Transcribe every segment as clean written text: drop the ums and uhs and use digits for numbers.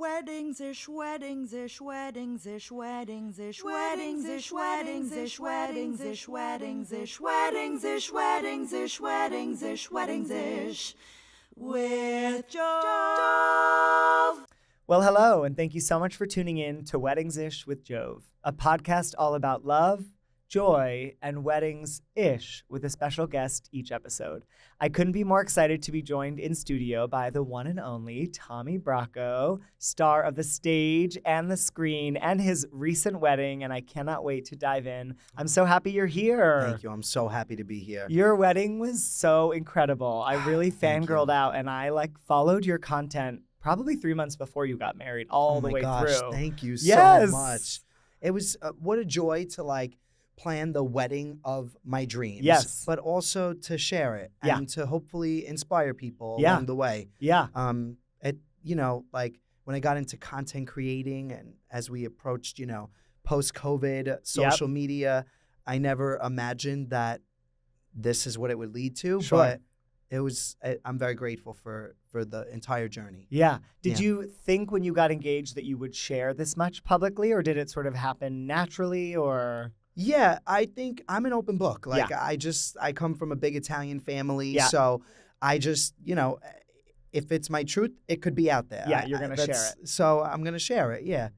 Weddings-ish, weddings-ish, weddings-ish, weddings-ish, weddings-ish, weddings-ish, weddings-ish, weddings-ish, weddings-ish, weddings-ish, weddings-ish, weddings-ish, with Jove. Well, hello, and thank you so much for tuning in to Weddings-ish with Jove, a podcast all about love, joy, and weddings-ish with a special guest each episode. I couldn't be more excited to be joined in studio by the one and only Tommy Bracco, star of the stage and the screen and his recent wedding, and I cannot wait to dive in. I'm so happy you're here. Thank you. I'm so happy to be here. Your wedding was so incredible. I really fangirled out, and I followed your content probably 3 months before you got married, all the way through. Thank you so much. It was what a joy to plan the wedding of my dreams. Yes. But also to share it and to hopefully inspire people along the way. Yeah. When I got into content creating and as we approached, post-COVID social media, I never imagined that this is what it would lead to. Sure. But I'm very grateful for the entire journey. Yeah. Did you think when you got engaged that you would share this much publicly, or did it sort of happen naturally, or? Yeah, I think I'm an open book. I come from a big Italian family, so I just, if it's my truth, it could be out there. Yeah, you're going to share it. So I'm going to share it, yeah.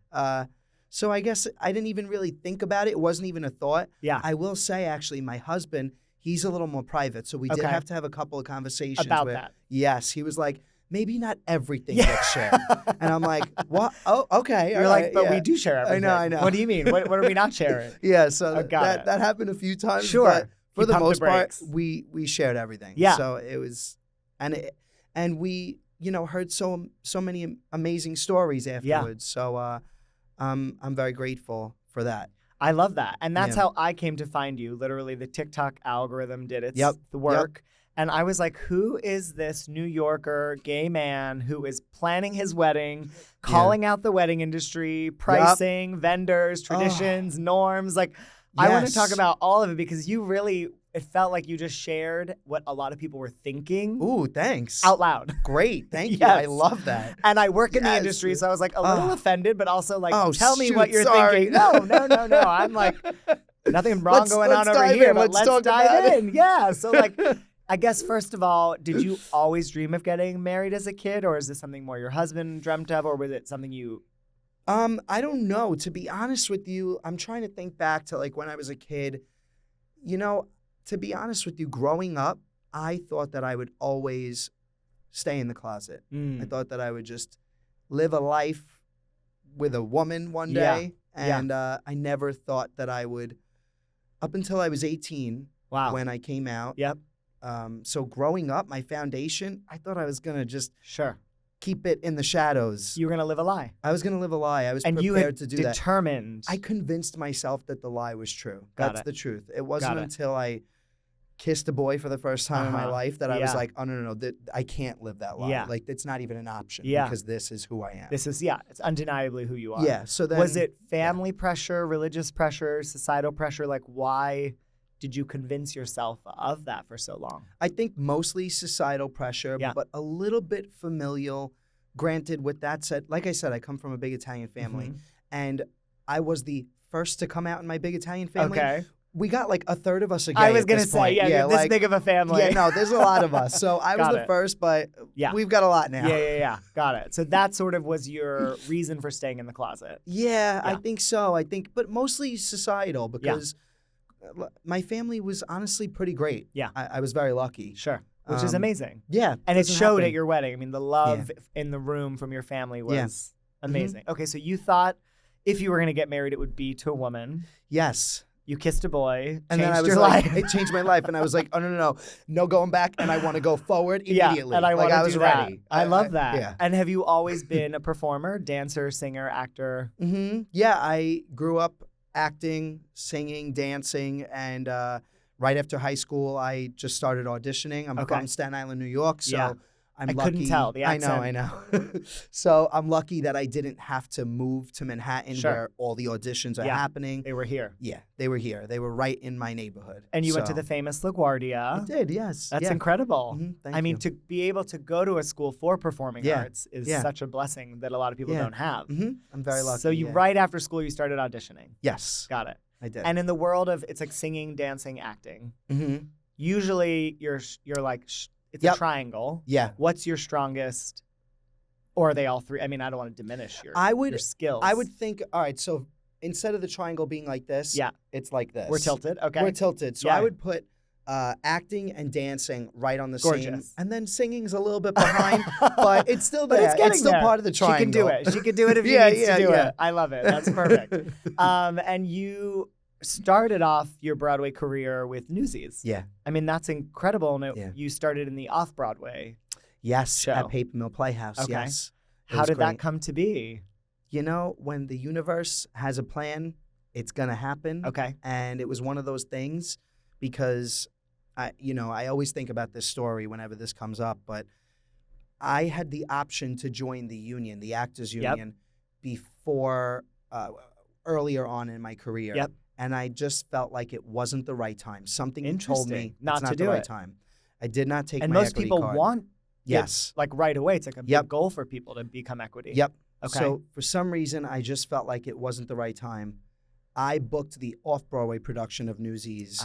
So I guess I didn't even really think about it. It wasn't even a thought. Yeah. I will say, actually, my husband, he's a little more private, so we did have to have a couple of conversations. About that. Yes, he was like, maybe not everything gets shared. And I'm like, what? Oh, okay. You're like, but we do share everything. I know. What do you mean? What are we not sharing? Yeah, so that happened a few times. Sure. But for the most part, brakes. we shared everything. Yeah. So it was, and we, heard so many amazing stories afterwards. Yeah. So I'm very grateful for that. I love that. And that's how I came to find you. Literally, the TikTok algorithm did its work. And I was like, who is this New Yorker gay man who is planning his wedding, calling out the wedding industry, pricing, vendors, traditions, norms? I want to talk about all of it because it felt like you just shared what a lot of people were thinking. Ooh, thanks. Out loud. Great. Thank you. Yes. I love that. And I work in the industry, so I was a little offended, but also tell me what you're sorry. thinking. No. I'm nothing wrong going on over here, but let's dive in. Yeah. So I guess, first of all, did you always dream of getting married as a kid, or is this something more your husband dreamt of, or was it something you... I don't know. To be honest with you, I'm trying to think back to when I was a kid. To be honest with you, growing up, I thought that I would always stay in the closet. I thought that I would just live a life with a woman one day. And I never thought that I would, up until I was 18, when I came out. Yep. So growing up, my foundation, I thought I was going to just Sure. keep it in the shadows. You were going to live a lie. I was going to live a lie. I was and prepared to do that. Determined. I convinced myself that the lie was true. Got That's it. the truth. It wasn't until I kissed a boy for the first time in my life that I was like, oh, no, I can't live that lie. Yeah. It's not even an option because this is who I am. This is, it's undeniably who you are. Yeah. So then, was it family pressure, religious pressure, societal pressure? Why did you convince yourself of that for so long? I think mostly societal pressure, but a little bit familial. Granted, with that said, like I said, I come from a big Italian family, and I was the first to come out in my big Italian family. Okay. We got a third of us are gay. I was going to say, you're this big of a family. Yeah, no, there's a lot of us. So I was the first, but we've got a lot now. Yeah. Got it. So that sort of was your reason for staying in the closet. Yeah, I think so. But mostly societal because my family was honestly pretty great. Yeah. I was very lucky. Sure. Which is amazing. Yeah. And it showed at your wedding. I mean, the love in the room from your family was amazing. Mm-hmm. Okay, so you thought if you were going to get married, it would be to a woman. Yes. You kissed a boy, and then I was it changed my life, and I was like, oh, no going back, and I want to go forward immediately. Yeah, and I was ready. I love that. Yeah. And have you always been a performer, dancer, singer, actor? Mm-hmm. Yeah, I grew up acting, singing, dancing, and right after high school, I just started auditioning. I'm from Staten Island, New York, so I'm I lucky. couldn't tell the accent. I know. So I'm lucky that I didn't have to move to Manhattan Sure. where all the auditions are happening. They were here. Yeah, they were here. They were right in my neighborhood. And you went to So- the famous LaGuardia. I did, yes. That's yeah. incredible. Thank I mean, you. to be able to go to a school for performing Yeah. arts is Yeah. such a blessing that a lot of people Yeah. don't have. I'm very lucky. So you yeah. right after school you started auditioning. Yes, Got it. I did. And in the world of it's like singing, dancing, acting. Usually you're like it's a Yep. triangle. Yeah. What's your strongest? Or are they all three? I mean, I don't want to diminish your skills. I would think, all right, so instead of the triangle being like this, Yeah. it's like this. We're tilted. Okay. We're tilted. So Yeah. I would put acting and dancing right on the same. Gorgeous. And then singing's a little bit behind, but it's still But there. it's getting still there. part of the triangle. She can do it. She can do it if she Yeah, needs yeah, to do yeah. it. I love it. That's perfect. And you started off your Broadway career with Newsies. Yeah. I mean, that's incredible. And Yeah. you started in the off-Broadway. Yes, Show. at Paper Mill Playhouse. Okay. Yes. It How was did that great. come to be? You know, when the universe has a plan, it's going to happen. Okay. And it was one of those things because I always think about this story whenever this comes up, but I had the option to join the union, the actors union, before earlier on in my career. Yep. And I just felt like it wasn't the right time. Something told me Interesting. Not it's not to the do right it. time. I did not take And my most equity people card. want Yes. it, like right away. It's like a big Yep. goal for people to become equity. Yep. Okay. So for some reason, I just felt like it wasn't the right time. I booked the off-Broadway production of Newsies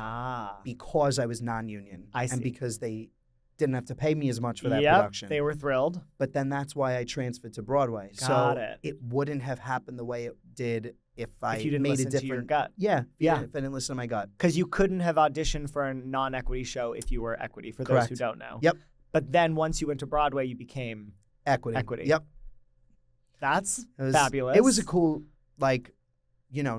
because I was non-union. I see. And because they didn't have to pay me as much for that Yep, production. they were thrilled. But then that's why I transferred to Broadway. Got so it. wouldn't have happened the way it did if I If you didn't made listen a different to your gut. Yeah. Yeah. If I didn't listen to my gut. Because you couldn't have auditioned for a non-equity show if you were equity, for those who Correct. don't know. Yep. But then once you went to Broadway, you became Equity. Equity. Yep. that's It was, fabulous. It was a cool,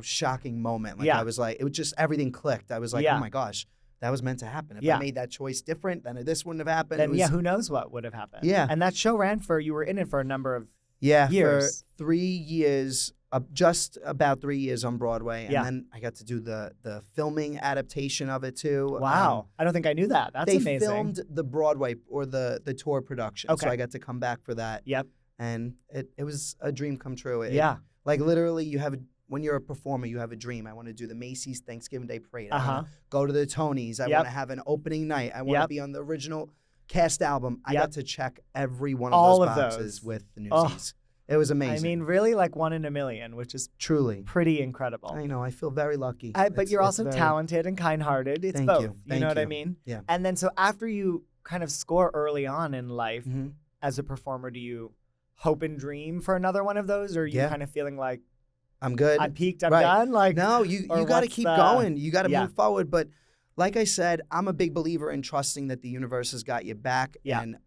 shocking moment. Like Yeah. I was like, it was just everything clicked. I was like, Yeah. oh my gosh, that was meant to happen. If Yeah. I made that choice different, then this wouldn't have happened. Then, It was, yeah, who knows what would have happened. Yeah. And that show ran you were in it for a number of for years. 3 years, just about 3 years on Broadway, and Yeah. then I got to do the filming adaptation of it too. Wow. I don't think I knew that. That's they amazing. filmed the Broadway or the tour production, Okay. so I got to come back for that. Yep. And it was a dream come true. Yeah. Like literally, when you're a performer, you have a dream. I want to do the Macy's Thanksgiving Day Parade. I Uh-huh. want to go to the Tonys. I Yep. want to have an opening night. I want to Yep. be on the original cast album. I Yep. got to check every one of All those of boxes those. with the Oh. Newsies. It was amazing. I mean, really like 1 in a million, which is truly. pretty incredible. I know. I feel very lucky. But It's- you're it's also very- talented and kind-hearted. It's Thank both. you. You know what I you. mean? Yeah. And then so after you kind of score early on in life Mhm. as a performer, do you hope and dream for another one of those? Or are you Yeah. kind of feeling like, I'm good. I peaked, I'm Right. done? Like, No, you or got to what's keep the- going. You got to Yeah. move forward. But like I said, I'm a big believer in trusting that the universe has got your back. Yeah. And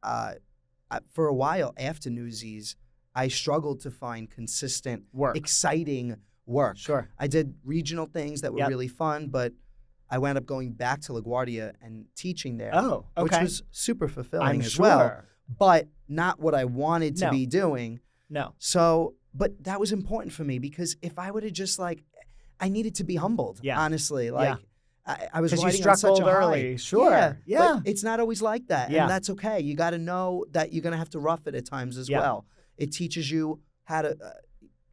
for a while after Newsies, I struggled to find consistent, work. exciting work. Sure. I did regional things that were Yep. really fun, but I wound up going back to LaGuardia and teaching there, Oh, which okay. was super fulfilling I'm as sure. well, but not what I wanted to No. be doing. No. So, but that was important for me because if I would have just I needed to be humbled. Yeah. Honestly, Yeah. I was Because you riding struck on such gold a high. early. Sure. Yeah. Yeah. But it's not always like that, Yeah. and that's okay. You got to know that you're gonna have to rough it at times as Yeah. well. It teaches you how to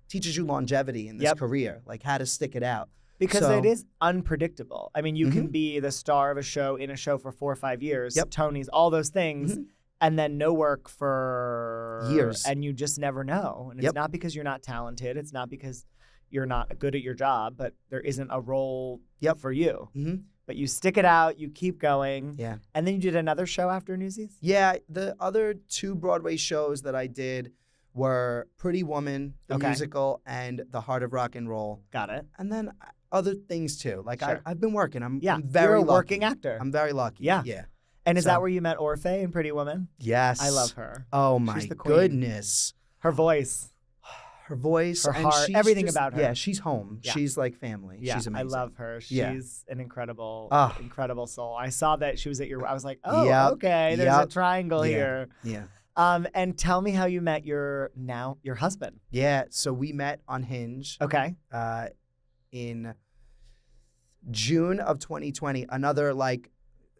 teaches you longevity in this Yep. career, like how to stick it out. Because So- it is unpredictable. I mean, you can Mhm. be the star of a show in a show for 4 or 5 years, Yep. Tonys, all those things, Mhm. and then no work for Years. and you just never know. And it's Yep. not because you're not talented. It's not because you're not good at your job, but there isn't a role Yep. for you. Mhm. But you stick it out, you keep going, Yeah. and then you did another show after Newsies? Yeah, the other 2 Broadway shows that I did were Pretty Woman, the Okay. musical, and The Heart of Rock and Roll. Got it. And then other things too. Like Sure. I've been working. I'm Yeah, very you're a lucky. working actor. I'm very lucky. Yeah. Yeah. And is So- that where you met Orphe in Pretty Woman? Yes. I love her. Oh my She's the queen. goodness. Her voice. Her voice, Her and heart, she's everything just- about her. Yeah, she's home. Yeah. She's like family. Yeah, She's amazing. I love her. She's Yeah. an incredible, Ah. incredible soul. I saw that she was at your. I was like, oh, Yep, okay. There's a yep. triangle Yeah. here. Yeah. And tell me how you met your husband. Yeah. So we met on Hinge Okay. in June of 2020. Another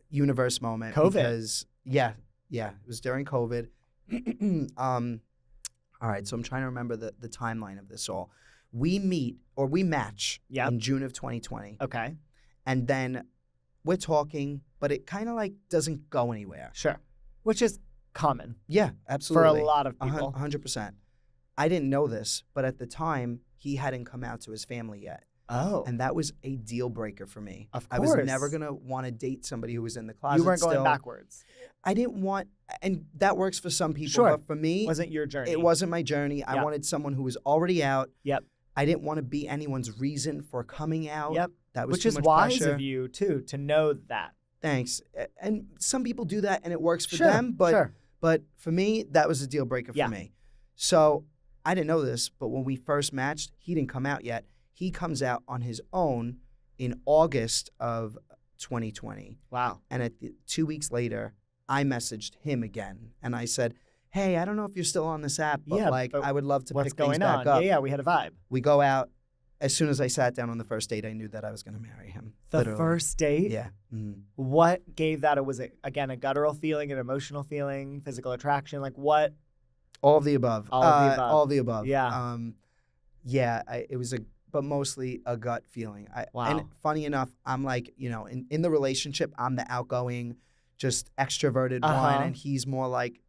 universe moment. COVID. Because it was during COVID. All right, so I'm trying to remember the timeline of this all. We match in June of 2020. Okay. And then we're talking, but it kind of like doesn't go anywhere. Sure. Which is common. Yeah, absolutely. For a lot of people. 100%. I didn't know this, but at the time, he hadn't come out to his family yet. Oh. And that was a deal breaker for me. Of course. I was never going to want to date somebody who was in the closet. You weren't still. going backwards. I didn't want, and that works for some people, Sure. but for me, Wasn't your journey. it wasn't my journey. I wanted someone who was already out. Yep. I didn't want to be anyone's reason for coming out. Yep. That was Which too is much wise pressure. of you, too, to know that. Thanks. And some people do that and it works for Sure, them, but sure. but for me, that was a deal breaker Yeah. for me. So I didn't know this, but when we first matched, he didn't come out yet. He comes out on his own in August of 2020. Wow. And 2 weeks later, I messaged him again and I said, hey, I don't know if you're still on this app, but but I would love to what's pick things going back on? up. Yeah, we had a vibe. We go out. As soon as I sat down on the first date, I knew that I was going to marry him. The literally. first date? Yeah. Mhm. What gave that? Was it, again, a guttural feeling, an emotional feeling, physical attraction? Like what? All of the above. All of the above. All of the above. Yeah. It was but mostly a gut feeling. Wow. And funny enough, I'm like, in the relationship, I'm the outgoing, just extroverted one, and he's more like,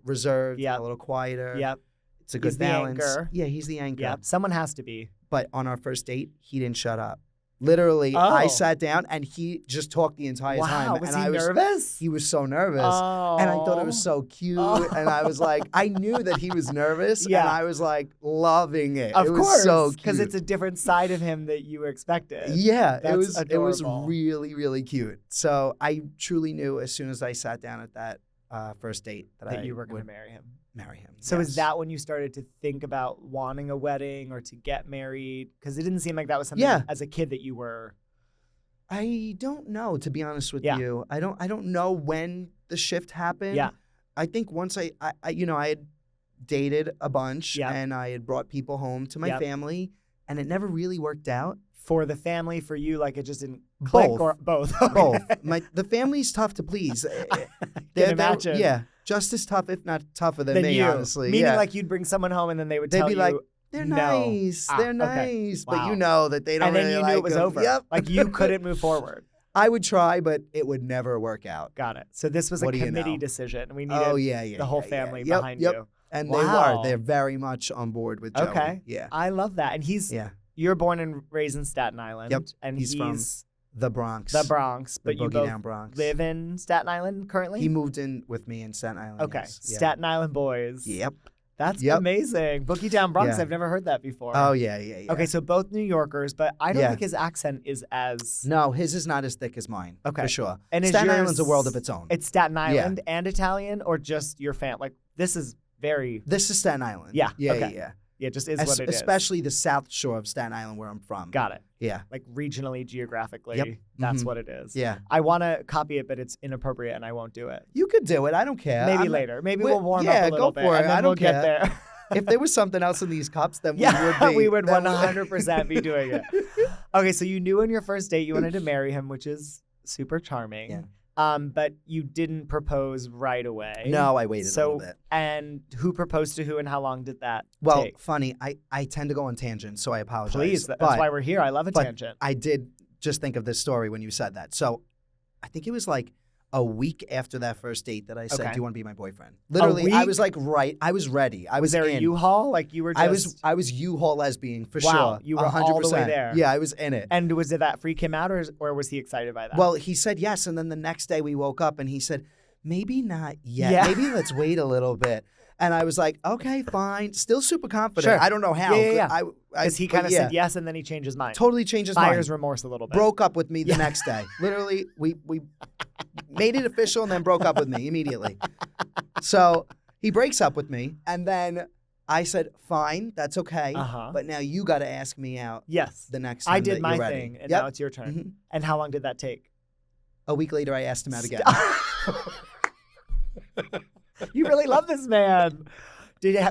reserved, a little quieter. Yep. It's a good He's the balance. anchor. Yeah, he's the anchor. Yep. Someone has to be. But on our first date, he didn't shut up. Literally, I Oh. sat down and he just talked the entire time. Wow. Was and he nervous? He was so nervous. Oh. And I thought it was so cute. Oh. And I was like, I knew that he was nervous. Yeah. And I was like loving it. Of it was course. so cute. Because it's a different side of him that you expected. Yeah, That's it was adorable. really, really cute. So I truly knew as soon as I sat down at that first date that I you were going to would marry him. marry him. So yes. is that when you started to think about wanting a wedding or to get married? Because it didn't seem like that was something as a kid that you were. I don't know, to be honest with Yeah. you. I don't know when the shift happened. Yeah. I think once I had dated a bunch Yeah. and I had brought people home to my Yep. family and it never really worked out. For the family, for you, like it just didn't click Both. or both? Both. The family's tough to please. Can imagine. Yeah. Just as tough, if not tougher than Than me, you. honestly. Meaning yeah. like you'd bring someone home and then they would They'd tell be you, like, they're no. nice. Ah, They're okay. nice. But Wow. you know that they don't and then really you like knew it was them. over. Yep. Like you couldn't move forward. I would try, but it would never work out. Got it. So this was a What do you committee know? decision. We needed the whole family Yep, behind yep. you. And Wow. they're very much on board with Joey. Okay. Yeah. I love that. And you're born and raised in Staten Island. Yep. And He's from the Bronx. the Bronx. The But you Boogie both Down Bronx. live in Staten Island currently? He moved in with me in Staten Island. Okay. Yes. Yeah. Staten Island boys. Yep. That's Yep. amazing. Boogie Down Bronx. Yeah. I've never heard that before. Oh, yeah. Okay, so both New Yorkers, but I don't Yeah. think his accent is as. No, his is not as thick as mine. Okay. For sure. And is Staten yours- Island's a world of its own. It's Staten Island and Italian, or just your like this is very. This is Staten Island. Yeah, Yeah, okay. yeah. Yeah, it just is what it is. Especially the South Shore of Staten Island where I'm from. Got it. Yeah. Like regionally, geographically, Yep. that's Mhm. what it is. Yeah. I want to copy it, but it's inappropriate, and I won't do it. You could do it. I don't care. Maybe I'm- later. Maybe we- we'll warm yeah, up a little go bit, for it. and then I don't we'll get care. there. If there was something else in these cups, then Yeah, we would be. we would then 100% be doing it. Okay, so you knew on your first date you wanted to marry him, which is super charming. Yeah. But you didn't propose right away. No, I waited a So, little bit. and who proposed to who, and how long did that Well, take? funny, I tend to go on tangents, so I apologize. Please, that's but, why we're here. I love a but tangent. I did just think of this story when you said that. So I think it was like a week after that first date that I said, Okay. "Do you want to be my boyfriend?" Literally, I week? was like, I was ready. I Was was there in. a U-Haul? Like you were just... I was U-Haul lesbian for Wow, sure. you were 100%. all the way there. Yeah, I was in it. And did that freak him out, or was he excited by that? Well, he said yes, and then the next day we woke up and he said, "Maybe not yet. Yeah. Maybe let's wait a little bit." And I was like, "Okay, fine." Still super confident. Sure. I don't know how. Yeah. I Because he kind of said yes, and then he changed his mind. Totally changed his Buyer's mind. remorse a little bit. Broke up with me the next day. Literally, we made it official and then broke up with me immediately. So he breaks up with me, and then I said, "Fine, that's okay. Uh-huh. But now you got to ask me out Yes. the next time I did that my you're ready." thing, and Yep. now it's your turn. Mhm. And how long did that take? A week later, I asked him out again. You really love this man.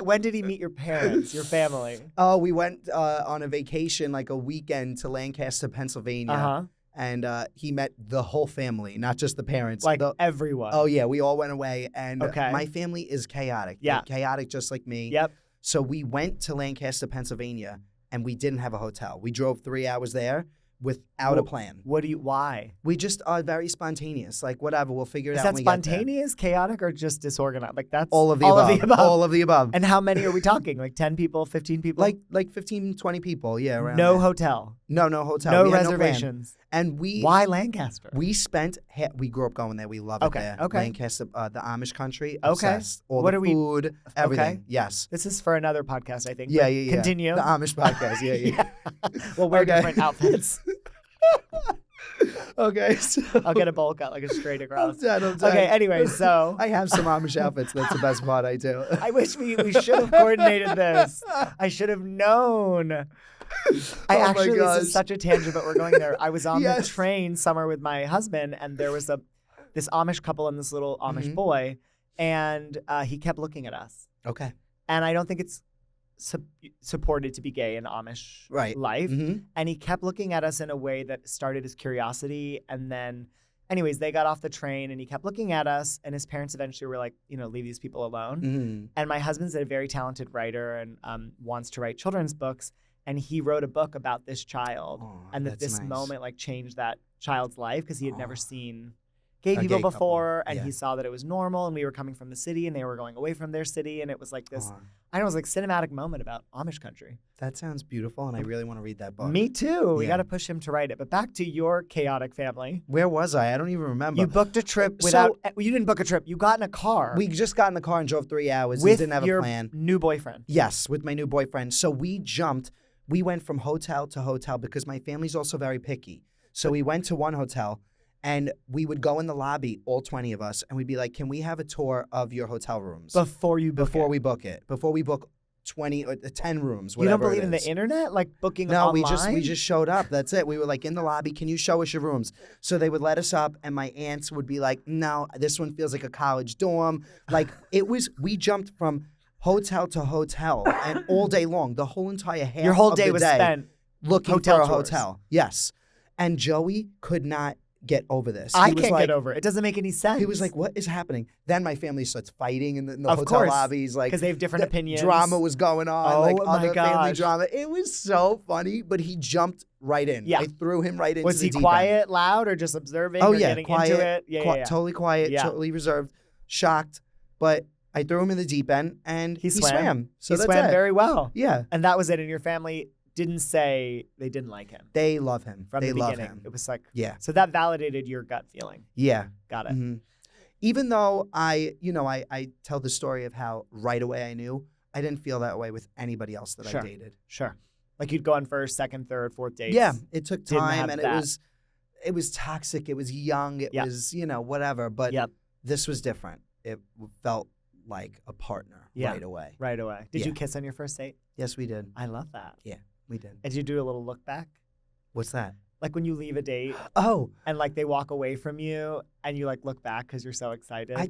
When did he meet your parents, your family? Oh, we went on a vacation, like a weekend to Lancaster, Pennsylvania. Uh-huh. and he met the whole family, not just the parents. Like everyone. Oh yeah, we all went away, and Okay. my family is chaotic. Yeah. They're chaotic just like me. Yep. So we went to Lancaster, Pennsylvania, and we didn't have a hotel. We drove 3 hours there without a plan. Why? We just are very spontaneous. Like, whatever, we'll figure it Is out that when we get there. spontaneous, chaotic, or just disorganized? Like that's All of the above. All of the above. And how many are we talking? Like 10 people, 15 people? Like 15, 20 people. Yeah, around no there. hotel. No hotel. No We had plan. reservations. And Why Lancaster? We spent. We grew up going there. We love it there. Okay. Lancaster, the Amish country. Okay. Obsessed. All What the are we- food, everything. Okay. Yes. This is for another podcast, I think. Yeah, but yeah. Continue. The Amish podcast. Yeah. We'll wear Okay. different outfits. Okay. So I'll get a bowl cut, like a straight across. I'm done. Okay, anyway, so I have some Amish outfits. That's the best part I do. I wish we should have coordinated this. I should have known. This is such a tangent, but we're going there. I was on the train somewhere with my husband, and there was this Amish couple and this little Amish boy, and he kept looking at us. Okay. And I don't think it's supported to be gay in Amish life. Mm-hmm. And he kept looking at us in a way that started his curiosity. And then, anyways, they got off the train and he kept looking at us. And his parents eventually were like, leave these people alone. Mm-hmm. And my husband's a very talented writer and wants to write children's books. And he wrote a book about this child. And that this moment like changed that child's life because he had never seen gay people before. And he saw that it was normal. And we were coming from the city and they were going away from their city. And it was like this, I know, it was like cinematic moment about Amish country. That sounds beautiful. And I really want to read that book. Me too. We got to push him to write it. But back to your chaotic family. Where was I? I don't even remember. You booked a trip without, you didn't book a trip. You got in a car. We just got in the car and drove 3 hours. With We didn't have a plan. New boyfriend. Yes, with my new boyfriend. So we jumped. We went from hotel to hotel because my family's also very picky. So we went to one hotel and we would go in the lobby, all 20 of us, and we'd be like, can we have a tour of your hotel rooms? Before we book it. Before we book 20 or 10 rooms, You don't whatever believe in the internet? Like booking No, online? we just showed up. That's it. We were like in the lobby, can you show us your rooms? So they would let us up and my aunts would be like, no, this one feels like a college dorm. Like we jumped from hotel to hotel and all day long, the whole entire half Your whole of day the was day spent looking hotel for a tours. hotel. Yes. And Joey could not get over this. I He was can't like, get over it. It doesn't make any sense. He was like, what is happening? Then my family starts fighting in the Of hotel course, lobbies. Like, because they have different opinions. Drama was going on. Oh, like my other family gosh. drama. It was so funny, but he jumped right in. Yeah. I threw him right into Was the he deep end. quiet, loud, or just observing Oh, or yeah, getting quiet, into it? Yeah. Totally quiet, Yeah. totally reserved, shocked. But I threw him in the deep end, and he swam. So he that's swam it. very well. Yeah. And that was it. And your family didn't say they didn't like him They love him. from they the love beginning. him. It was like, Yeah. so that validated your gut feeling. Yeah. Got it. Mhm. Even though I tell the story of how right away I knew, I didn't feel that way with anybody else that Sure. I dated. Sure. Like you'd go on first, second, third, fourth dates. Yeah, it took Didn't time have and that. it was toxic. It was young. It Yep. was, whatever. But Yep. this was different. It felt like a partner right away. Right away. Did you Yeah. kiss on your first date? Yes, we did. I love that. Yeah, we did. And did you do a little look back? What's that? Like when you leave a date Oh, and like they walk away from you and you like look back because you're so excited. I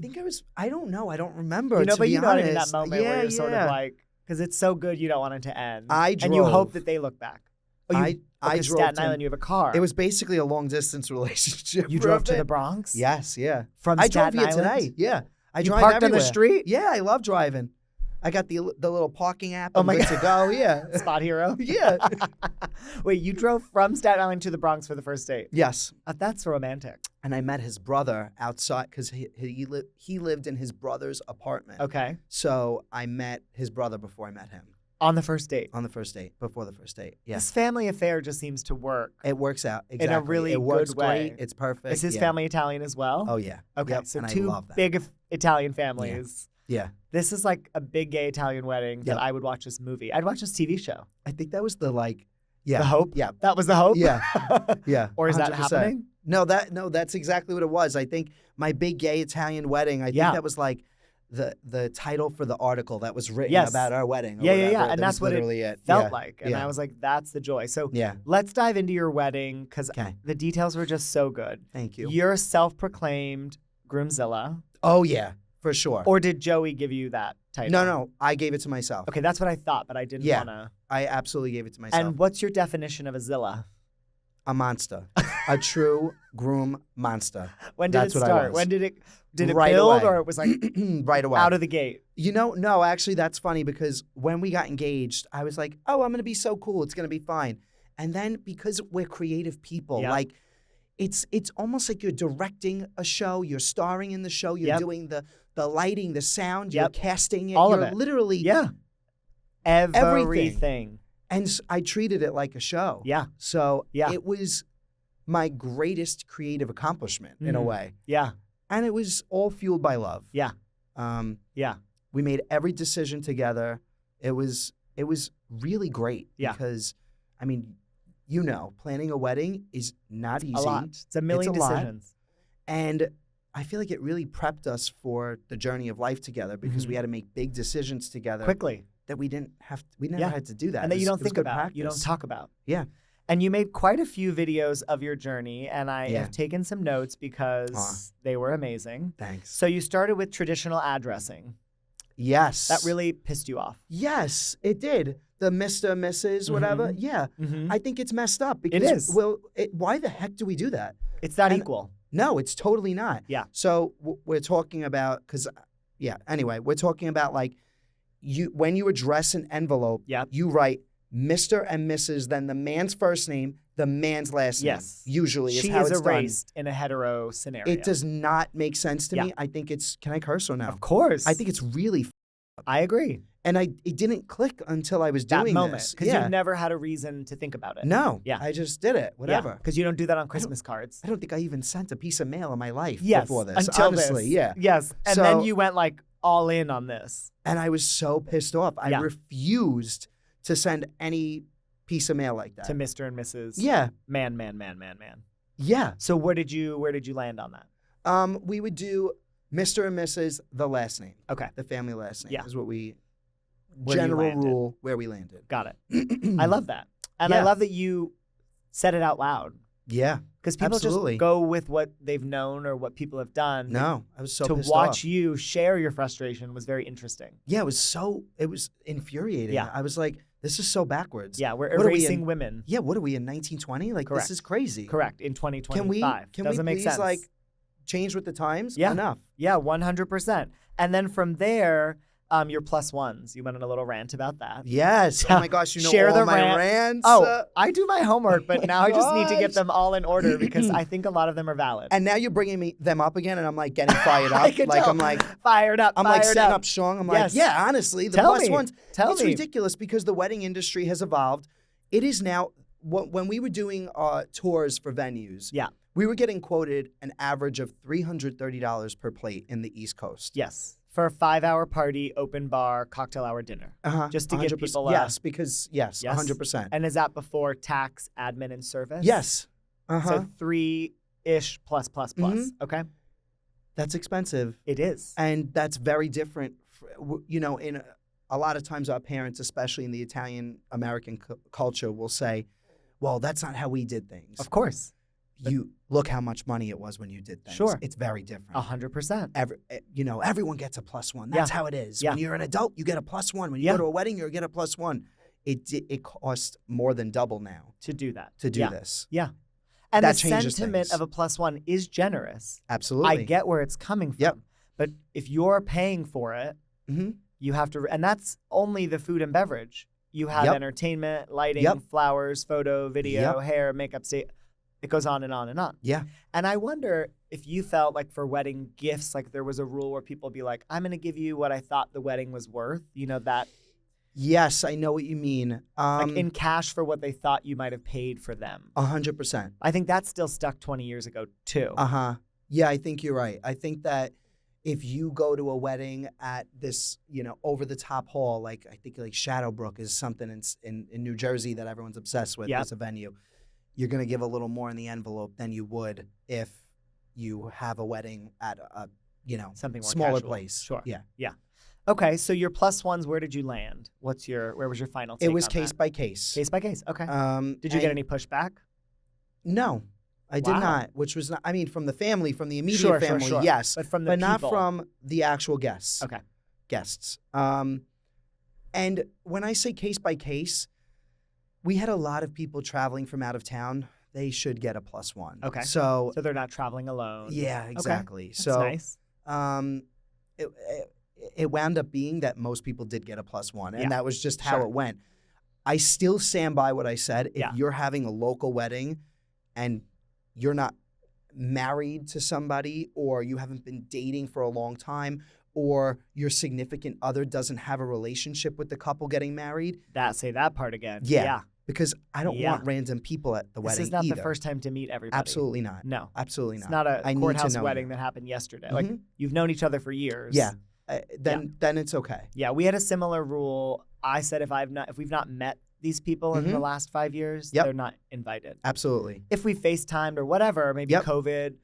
don't know. I don't remember. You know, to but be you know what I mean, that honest. moment yeah, where you're sort yeah. of like, because it's so good you don't want it to end. I And you hope drove. that they look back. Oh, I drove Staten to- Island, you have a car. It was basically a long distance relationship. You for a drove to bit. the Bronx? Yes, yeah. From I drove Staten here Island? today. Yeah, I You drive parked on everywhere. the street? Yeah, I love driving. I got the little parking app. Oh I'm my good God. to go. Yeah. Spot hero? Yeah. Wait, you drove from Staten Island to the Bronx for the first date? Yes. That's romantic. And I met his brother outside because he lived in his brother's apartment. Okay. So I met his brother before I met him On the first date. on the first date, before the first date. Yeah. This family affair just seems to work. It works out. Exactly. really it works good way. great. It's perfect. Is his yeah. family Italian as well? Oh, yeah. Okay, Yep, so and I two love that. big Italian families. Yeah. This is like a big gay Italian wedding that Yep. I would watch this movie. I'd watch this TV show. I think that was the The hope? Yeah. That was the hope? Yeah. Yeah. Or is that 100%. happening? No, that's exactly what it was. I think my big gay Italian wedding, I think Yeah. that was like the title for the article that was written Yes. about our wedding. Or Yeah. whatever. And That that's was what literally it it felt Yeah. like. And Yeah. I was like, that's the joy. So Yeah. let's dive into your wedding because Okay. the details were just so good. Thank you. You're self-proclaimed Groomzilla. Oh yeah, for sure. Or did Joey give you that title? No, I gave it to myself. Okay, that's what I thought, but I didn't Yeah. want to. I absolutely gave it to myself. And what's your definition of a Zilla? a monster, a true groom monster. When did That's it what I start? was. When did it Right build, away. or it was like Right away. out of the gate? No, actually, that's funny because when we got engaged, I was like, oh, I'm going to be so cool. It's going to be fine. And then because we're creative people, Yep. like it's almost like you're directing a show, you're starring in the show, you're Yep. doing the lighting, the sound, you're Yep. casting it. All of you're it. literally Yeah. Everything. And I treated it like a show. Yeah. So Yeah. it was my greatest creative accomplishment in a Mhm. way. Yeah. And it was all fueled by love. Yeah. Yeah. We made every decision together. It was really great. Yeah. Because, I mean, planning a wedding is not easy. A lot. It's a million It's a lot. decisions. And I feel like it really prepped us for the journey of life together because Mhm. we had to make big decisions together Quickly. that we didn't have. We never Yeah. had to do that. And that you It don't was think good about. You don't practice. talk about. Yeah. And you made quite a few videos of your journey, and I Yeah. have taken some notes because Aw. they were amazing. Thanks. So you started with traditional addressing. Yes. That really pissed you off. Yes, it did. The Mr., Mrs., whatever. Mhm. Yeah. Mm-hmm. I think it's messed up because is. why the heck do we do that? It's not and- equal. No, it's totally not. Yeah. So we're talking about anyway, we're talking about like when you address an envelope, Yep. you write Mr. and Mrs., then the man's first name, the man's last name. Yes. Usually She is how is it's erased in a hetero scenario. done. It does not make sense to Yeah. me. I think it's, can I curse or no? Of course. I think it's really, I agree. and it didn't click until I was That doing moment. this. Because Yeah. you've never had a reason to think about it. No. Yeah. I just did it. Whatever. Because you don't do that on Christmas cards. I don't think I even sent a piece of mail in my life Yes. before this. Until honestly, this. yeah. Yes. And then So- you went like all in on this. And I was so pissed off. I Yeah. refused to send any piece of mail like that. To Mr. and Mrs. Yeah. Man. Yeah. So where did you land on that? We would do Mr. and Mrs., the last name. Okay. The family last name Yeah. is what Where you general landed. rule where we landed. Got it. I love that. And I Yeah. love that you said it out loud. Yeah. Because people Absolutely. just go with what they've known or what people have done. No, I was so to pissed watch off. you share your frustration was very interesting. Yeah, it was infuriating. Yeah. I was like, this is so backwards. Yeah, we're What are we erasing in- women. Yeah, what are we in 1920? Like, Correct. this is crazy. Correct. In 2025. Can Doesn't we make please sense. like change with the times? Yeah. Enough. Yeah, 100%. And then from there, your plus ones. You went on a little rant about that. Yes. Oh my gosh, you know Share all the my rant. rants. Oh, I do my homework, but my now I just need to get gosh. them all in order because I think a lot of them are valid. And now you're bringing them up again, and I'm like getting fired up. I can like tell. I'm like fired up. sitting up strong. I'm Yes. like, yeah, honestly, the Tell plus me. ones. Tell It's me. ridiculous because the wedding industry has evolved. It is now when we were doing tours for venues. Yeah. We were getting quoted an average of $330 per plate in the East Coast. Yes. For a 5-hour party, open bar, cocktail hour dinner. Uh-huh. Just to give 100%. people yes, because Yes. 100%. And is that before tax, admin, and service? Yes. Uh-huh. So 3-ish plus. Mhm. Okay. That's expensive. It is. And that's very different. In a lot of times our parents, especially in the Italian American culture, will say, well, that's not how we did things. Of course. You look how much money it was when you did things. Sure. It's very different. 100%. Everyone gets a plus one. That's Yeah. how it is. Yeah. When you're an adult, you get a plus one. When you Yeah. go to a wedding, you get a plus one. It costs more than double now To do that. to do Yeah. this. Yeah. And That the changes sentiment things. of a plus one is generous. Absolutely. I get where it's coming from. Yep. But if you're paying for it, Mhm. you have to, and that's only the food and beverage. You have Yep. entertainment, lighting, Yep. flowers, photo, video, Yep. hair, makeup, it goes on and on and on. Yeah. And I wonder if you felt like for wedding gifts, like there was a rule where people be like, I'm going to give you what I thought the wedding was worth. You know, that Yes, I know what you mean. like in cash for what they thought you might have paid for them. 100%. I think that's still stuck 20 years ago too. Uh-huh. Yeah, I think you're right. I think that if you go to a wedding at this, over the top hall, like I think like Shadowbrook is something in New Jersey that everyone's obsessed with Yep. as a venue. You're going to give a little more in the envelope than you would if you have a wedding at a, Something more smaller casual. place. Sure. Yeah. Okay, so your plus ones, where did you land? Where was your final take It was on case that? by case. Case by case. Okay. Did you and get any pushback? No, I did Wow. not, which was not, I mean, from the family, from the immediate Sure, family, sure. yes. But from the But not people. from the actual guests. Okay. Guests. And when I say case by case, we had a lot of people traveling from out of town they should get a +1. Okay. So they're not traveling alone. yeah, exactly. That's So nice. It wound up being that most people did get a +1, and that was just how Sure. it went. I still stand by what I said. If Yeah. you're having a local wedding and you're not married to somebody, or you haven't been dating for a long time, or your significant other doesn't have a relationship with the couple getting married. Say that part again. Yeah. Because I don't Yeah. want random people at the wedding This is not either. the first time to meet everybody. Absolutely not. No. Absolutely It's not. not a I need to courthouse know wedding you. that happened yesterday. Mhm. Like, you've known each other for years. Yeah. Then it's okay. Yeah, we had a similar rule. I said if we've not met these people in the last 5 years, Yep. they're not invited. Absolutely. If we FaceTimed or whatever, maybe Yep. COVID,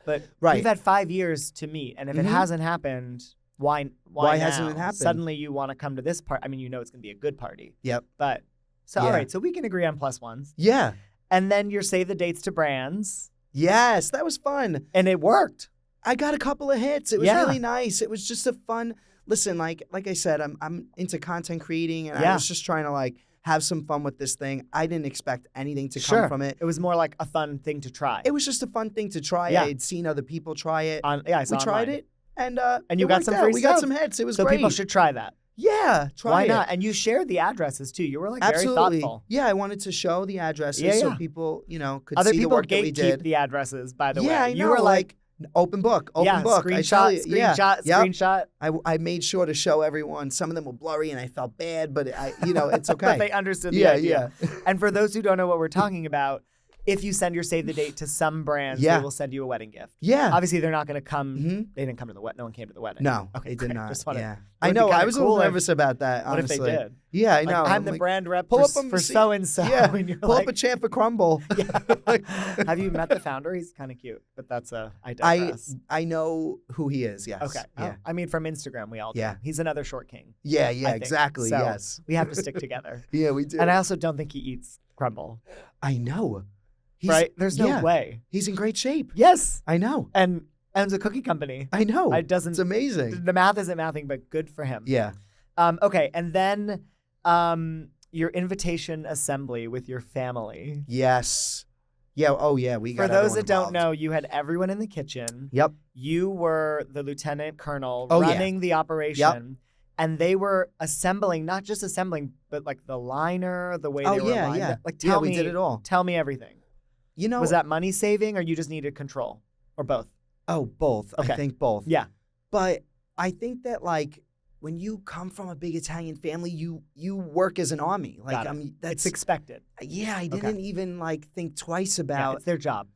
but Right. we've had 5 years to meet, and if it hasn't happened, why hasn't now? it happened? Suddenly you want to come to this part. I mean, it's going to be a good party. Yep. But so Yeah. all right, so we can agree on +1s, Yeah. and then you're save the dates to brands, Yes, that was fun. and it worked. I got a couple of hits. It was Yeah. really nice. It was just a fun. Listen, like I said, I'm into content creating, and I Yeah. was just trying to have some fun with this thing. I didn't expect anything to Sure. come from it. It was more like a fun thing to try. It was just a fun thing to try. Yeah. I had seen other people try it. I saw We tried online. it, and you it got worked some out. free We got stuff. some hits. It was So great. people should try that. Yeah, try Why it. not? And you shared the addresses too. You were like very Absolutely. thoughtful. Yeah, I wanted to show the addresses Yeah, so yeah. people, could Other see the people work that we gatekeep did. the addresses, by the way. Yeah, I know. You were like open book, open yeah, book. I tell you, screenshot, yeah. Yep. screenshot. I made sure to show everyone. Some of them were blurry, and I felt bad, but it's okay. But they understood the Yeah, idea. yeah. And for those who don't know what we're talking about, if you send your save the date to some brands, Yeah. they will send you a wedding gift. Yeah. Obviously, they're not going to come. Mhm. They didn't come to the wedding. No one came to the wedding. No, Okay, they great. did not. Just wanted, Yeah. would I it be know. kinda I was a little cool if- nervous about that, What if they honestly. did? Yeah, I Like, know. I'm the brand rep pull for up a so and so. Yeah. And you're Pull like, up a champ for crumble. have you met the founder? He's kind of cute, but I digress. I know who he is. Yes. Okay. Yeah. Oh, I mean, from Instagram, we all do. Yeah. He's another short king. Yeah. I Yeah. think. Exactly. So Yes. We have to stick together. Yeah, we do. And I also don't think he eats crumble. I know. Right? There's no yeah. way. He's in great shape. Yes. I know. And owns a cookie company. I know. It's amazing. The math isn't mathing, but good for him. Yeah. Okay. And then your invitation assembly with your family. Yes. Yeah. Oh, yeah. We got For those everyone that don't involved. know, you had everyone in the kitchen. Yep. You were the lieutenant colonel Oh, yeah. running the operation. And they were assembling, not just assembling, but like the liner, the way they were lined up. Like, tell me, we did it all. Tell me everything. Was that money saving, or you just needed control, or both? Oh, both. Okay. I think both. Yeah. But I think that when you come from a big Italian family, you work as an army. Got it. It's expected. Yeah, I didn't even think twice Yeah, about. it's their job.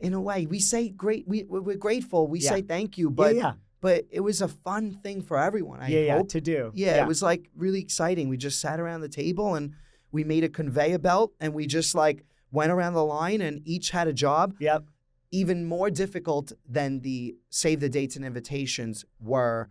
In a way, we say great. We're grateful. We Yeah. say thank you. But yeah. but it was a fun thing for everyone. I Yeah, hope. to do. Yeah, it was really exciting. We just sat around the table and we made a conveyor belt and we just went around the line and each had a job. Yep. Even more difficult than the save the dates and invitations were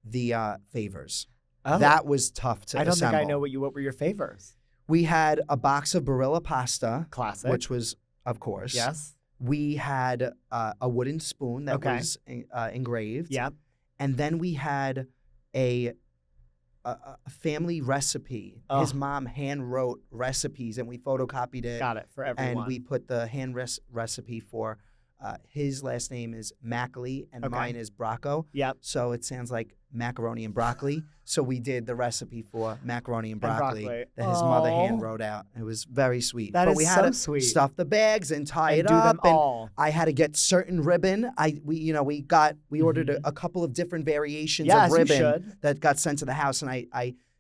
the favors. Oh. That was tough to I don't assemble. think I know what were your favors. We had a box of Barilla pasta, Classic. which was, of course. Yes. We had a wooden spoon that Okay. was engraved. Yep. And then we had a family recipe. Oh. His mom hand wrote recipes, and we photocopied it. Got it for everyone. And we put the hand recipe for his last name is Mackley, and Okay. mine is Bracco. Yep. So it sounds like macaroni and broccoli. So we did the recipe for macaroni and broccoli, broccoli. that his mother hand Aw. wrote out. It was very sweet. That but is we had so to sweet. stuff the bags and tie and it do up. them and all. I had to get certain ribbon. We ordered a couple of different variations Yes, of you ribbon should. that got sent to the house, and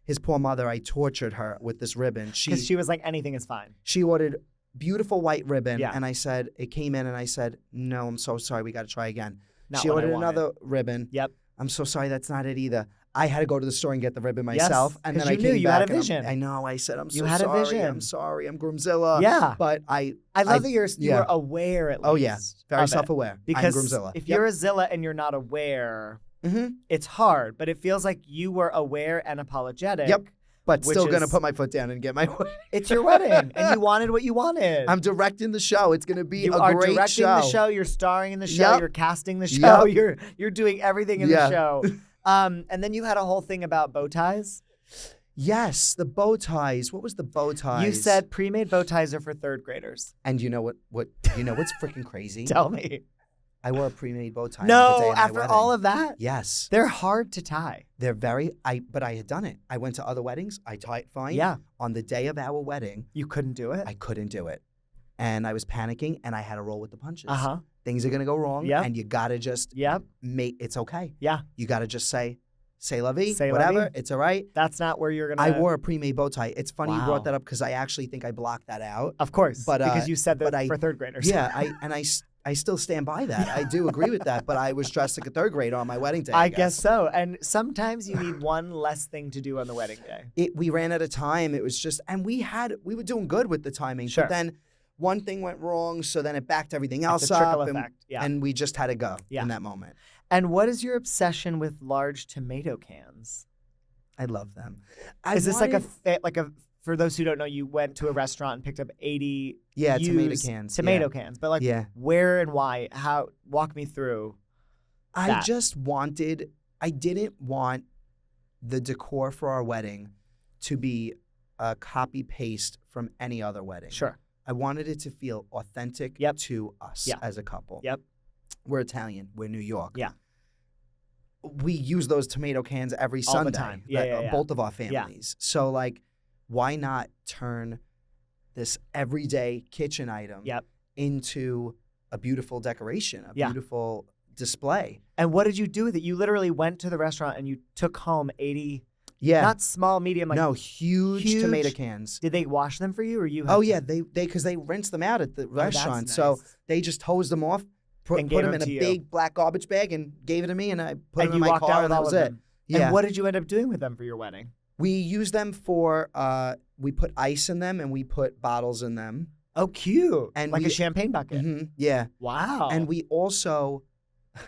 his poor mother, I tortured her with this ribbon. Because she was like, anything is fine. She ordered beautiful white ribbon, Yeah. and it came in, and I said, no, I'm so sorry, we got to try again. Not She what I ordered wanted. another ribbon. Yep. I'm so sorry, that's not it either. I had to go to the store and get the ribbon myself, and 'cause then I you knew came you back. had a and I'm- vision. I know. I said, I'm so You had a sorry. vision. I'm sorry. I'm Groomzilla. Yeah. But I love that you yeah. were aware at least. Oh yeah, very of it. self-aware. Because I'm Groomzilla. if you're a Zilla and you're not aware, hmm it's hard. But it feels like you were aware and apologetic. Yep. But Which still gonna is- put my foot down and get my way. It's your wedding, and you wanted what you wanted. I'm directing the show. It's gonna be You a are great directing show. the show. You're starring in the show. Yep. You're casting the show. Yep. You're doing everything in Yeah. the show. And then you had a whole thing about bow ties. Yes, the bow ties. What was the bow ties? You said pre-made bow ties are for third graders. And you know what? You know what's freaking crazy? Tell me. I wore a pre-made bow tie. No, the day of my after wedding. all of that? Yes. They're hard to tie. They're but I had done it. I went to other weddings. I tied fine. Yeah. On the day of our wedding, You couldn't do it? I couldn't do it. And I was panicking and I had to roll with the punches. Uh-huh. Things are going to go wrong. Yep. And you got to just Yep. it's okay. Yeah. You got to just say la vie, Say la whatever. vie. It's all right. That's not where you're going to... I wore a pre-made bow tie. It's funny you Wow. brought that up because I actually think I blocked that out. Of course. But, because you said that but I- for third graders. Yeah, I still stand by that. I do agree with that, but I was dressed like a third grader on my wedding day. I guess so. And sometimes you need one less thing to do on the wedding day. We ran out of time. It was just, and we were doing good with the timing, Sure. but then one thing went wrong, so then it backed everything It's else a trickle up, effect. Yeah. and we just had to go Yeah. in that moment. And what is your obsession with large tomato cans? I love them. Is this like a for those who don't know, you went to a restaurant and picked up 80 tomato used cans? tomato cans, but like Yeah. where and why? How? Walk me through. I didn't want the decor for our wedding to be a copy paste from any other wedding. Sure. I wanted it to feel authentic Yep. to us Yeah. as a couple. Yep. We're Italian. We're New York. Yeah. We use those tomato cans every All the Sunday. time. Yeah. Both of our families. So, like, why not turn this everyday kitchen item Yep. into a beautiful decoration, a beautiful display? And what did you do with it? You literally went to the restaurant and you took home 80, Yeah. not small, medium, like no, huge tomato cans. Did they wash them for you or you? Oh, yeah. Because they rinse them out at the restaurant. that's So nice. they just hosed them off, put And gave them them in to a you. big black garbage bag and gave it to me, and I put And them in you my walked car, out and with that all was of it. them. Yeah. And what did you end up doing with them for your wedding? We use them for, we put ice in them and we put bottles in them. Oh, cute. And like we- a champagne bucket. Mhm, yeah. Wow. And we also,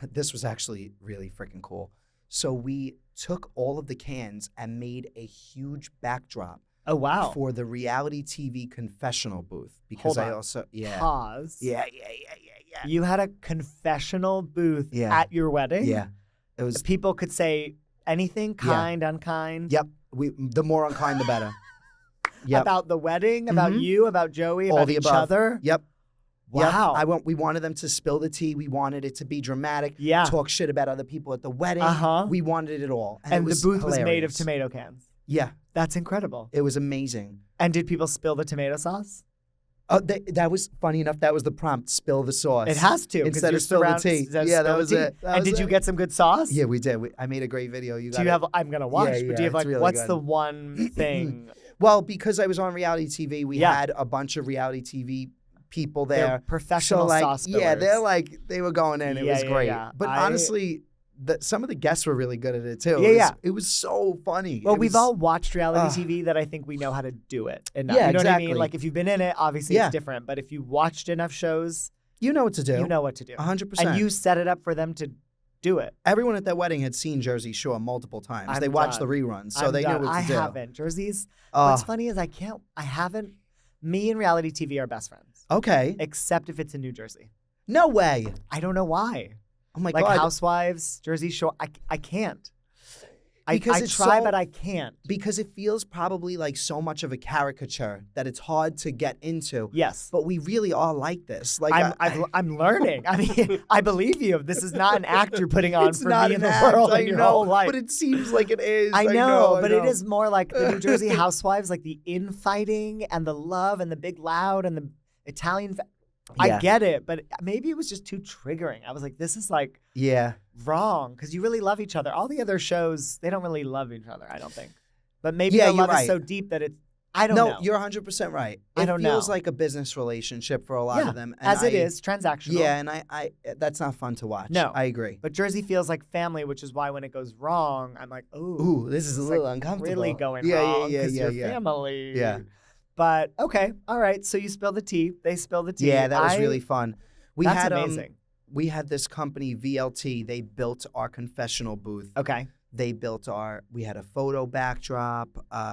this was actually really freaking cool. So we took all of the cans and made a huge backdrop Oh, wow. for the reality TV confessional booth. Because Hold I on. also, Pause. Yeah. You had a confessional booth Yeah. at your wedding? Yeah. It was, People could say anything, kind, unkind. yep. The more unkind, the better. Yep. About the wedding, about Mhm. you, about Joey, All about the each above. other. Yep. Wow. Yep. We wanted them to spill the tea. We wanted it to be dramatic. Yeah. Talk shit about other people at the wedding. Uh-huh. We wanted it all. And it the booth was made of hilarious. tomato cans. Yeah. That's incredible. It was amazing. And did people spill the tomato sauce? Oh, that was funny enough. That was the prompt. Spill the sauce. It has to. 'cause Instead you're of spill the surround- tea. instead of Yeah, that spill the was tea. it. That And was did you it. get some good sauce? Yeah, we did. I made a great video. Do you have? I'm gonna watch. Yeah, but do you have it's like really what's good. the one thing? Well, because I was on reality TV, we Yeah. had a bunch of reality TV people They're there. professional so, like, sauce yeah, spillers. they were going in. It Yeah, was yeah, great. yeah. But honestly, some of the guests were really good at it too. Yeah, It was so funny. Well, It we've was- all watched reality TV that I think we know how to do it. And Yeah, you know what I mean? exactly. Like if you've been in it, obviously Yeah. it's different. But if you watched enough shows, You know what to do. you know what to do. 100%. And you set it up for them to do it. Everyone at that wedding had seen Jersey Shore multiple times. I'm they watched done. the reruns, so I'm they done. knew what to I do. haven't. Jerseys. Oh, What's funny is I haven't. Me and reality TV are best friends, okay. except if it's in New Jersey. No way. I don't know why. Oh my Like God. Housewives, Jersey Shore. I can't. Because I it's try, so- but I can't. Because it feels probably like so much of a caricature that it's hard to get into. Yes. But we really are like this. Like I'm learning. I mean, I believe you. This is not an act you're putting on it's for not me in an the act, world I in your know, whole life. But it seems like it is. I know, but it know. is more like the New Jersey Housewives, like the infighting and the love and the big loud and the Italian. Yeah. I get it, but maybe it was just too triggering. I was like, this is like Yeah. wrong because you really love each other. All the other shows, they don't really love each other, I don't think. But maybe Yeah, the you're love is right. so deep that it's, I don't know. No, you're 100% right. I don't It feels know. like a business relationship for a lot Yeah, of them. as it is, transactional. Yeah, and I that's not fun to watch. No. I agree. But Jersey feels like family, which is why when it goes wrong, I'm like, Ooh, this is a it's little like uncomfortable. really going yeah, wrong Yeah, because yeah, you're yeah. family. Yeah. But okay, all right. So you spill the tea. They spill the tea. Yeah, that was really fun. We That's had amazing. We had this company VLT. They built our confessional booth. Okay. They built we had a photo backdrop.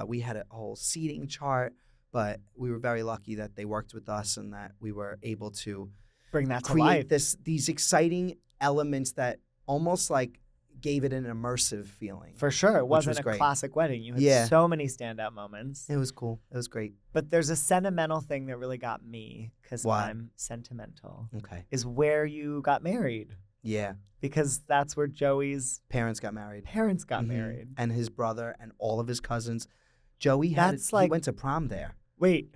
We had a whole seating chart. But we were very lucky that they worked with us and that we were able to Bring that to create life. these exciting elements that almost like gave it an immersive feeling. For sure. It wasn't was a great. classic wedding. You had so many standout moments. It was cool. It was great. But there's a sentimental thing that really got me because What? I'm sentimental. Okay. Is where you got married. Yeah. Because that's where Joey's Parents got married. parents got married. And his brother and all of his cousins. Joey he went to prom there. Wait.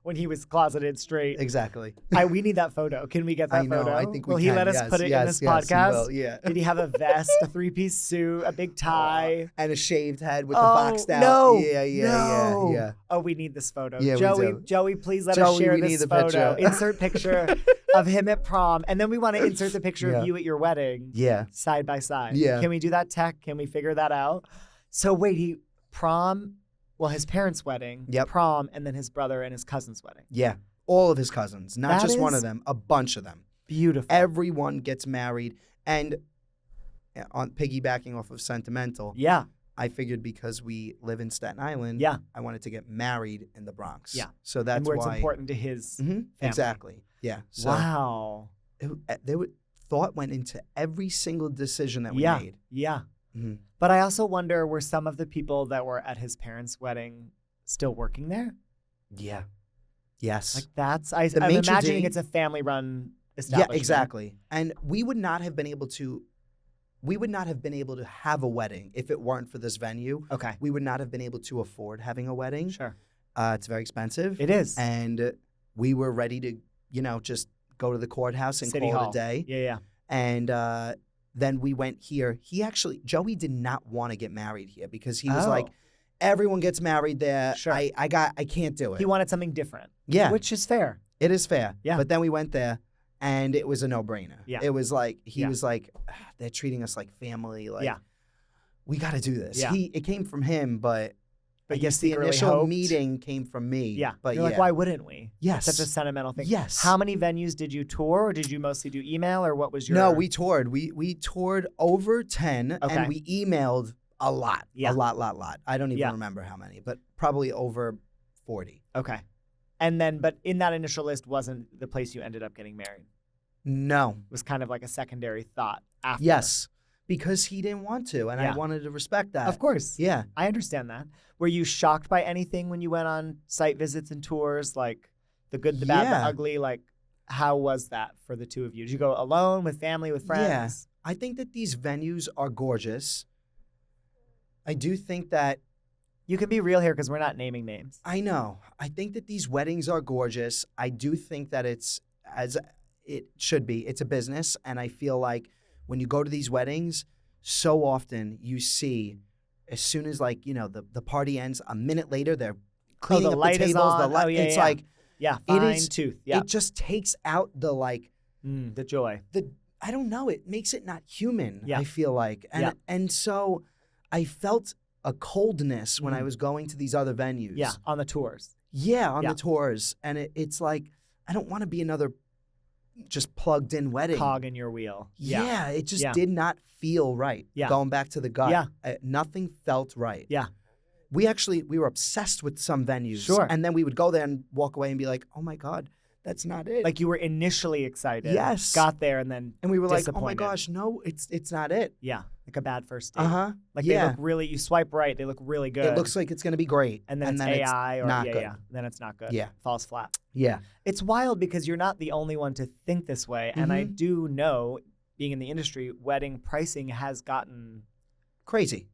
When he was closeted straight. Exactly. We need that photo. Can we get that I know. photo? I think we will can. he let us put it in this podcast? He will. Yeah. Did he have a vest, a 3-piece suit, a big tie? And a shaved head with the boxed out. No. Yeah. Oh, we need this photo. Yeah, Joey, please let us share we this need the photo. picture. Insert picture of him at prom. And then we want to insert the picture of you at your wedding. Yeah. Side by side. Yeah. Can we do that, tech? Can we figure that out? So wait, his parents' wedding, prom, and then his brother and his cousin's wedding. Yeah. All of his cousins, not That just one is of them, a bunch of them. Beautiful. Everyone gets married. And on piggybacking off of sentimental, I figured because we live in Staten Island, I wanted to get married in the Bronx. Yeah. So that's and where why it's important to his family. Exactly. Yeah. So Wow. Thought went into every single decision that we made. Yeah. Mm-hmm. But I also wonder, were some of the people that were at his parents' wedding still working there? Yeah. Yes. Like I'm imagining it's a family-run establishment. Yeah, exactly. And we would not have been able to have a wedding if it weren't for this venue. Okay. We would not have been able to afford having a wedding. Sure. It's very expensive. It is. And we were ready to, just go to the courthouse and City call Hall. it a day. Yeah. And then we went here. Joey did not want to get married here because he was like, everyone gets married there. Sure. I can't do it. He wanted something different. Yeah. Which is fair. It is fair. Yeah. But then we went there and it was a no-brainer. Yeah. It was like, he was like, they're treating us like family. Like, we got to do this. Yeah. It came from him, but I you guess the secretly initial hoped. meeting came from me. Yeah. But You're like, why wouldn't we? Yes. Such a sentimental thing. Yes. How many venues did you tour, or did you mostly do email, or what was your... No, we toured. We toured over 10, and we emailed a lot. Yeah. A lot. I don't even remember how many, but probably over 40. Okay. And then, but in that initial list wasn't the place you ended up getting married. No. It was kind of like a secondary thought after. Yes, because he didn't want to, and I wanted to respect that. Of course. Yeah. I understand that. Were you shocked by anything when you went on site visits and tours, like the good, the bad, the ugly? Like, how was that for the two of you? Did you go alone, with family, with friends? Yeah. I think that these venues are gorgeous. I do think that... You can be real here because we're not naming names. I know. I think that these weddings are gorgeous. I do think that it's, as it should be, it's a business. And I feel like when you go to these weddings, so often you see, as soon as the party ends, a minute later, they're cleaning up the tables. The light, it's like... Yeah, fine tooth. Yeah. It just takes out the the joy. I don't know. It makes it not human, Yeah. I feel like. And so I felt a coldness when I was going to these other venues. Yeah, on the tours. Yeah, on the tours. And it's like, I don't want to be another just plugged in wedding. Cog in your wheel. Yeah, it just did not feel right. Yeah. Going back to the gut. Yeah. Nothing felt right. Yeah. We were obsessed with some venues. Sure. And then we would go there and walk away and be like, oh my God, that's not it. Like you were initially excited. Yes. Got there and then and we were like, oh my disappointed. gosh, no, it's not it. Yeah. Like a bad first date. Uh-huh. Like they look really, you swipe right, they look really good. It looks like it's going to be great. And then it's AI or not good. Then it's not good. Yeah. Falls flat. Yeah. It's wild because you're not the only one to think this way. And I do know, being in the industry, wedding pricing has gotten crazy.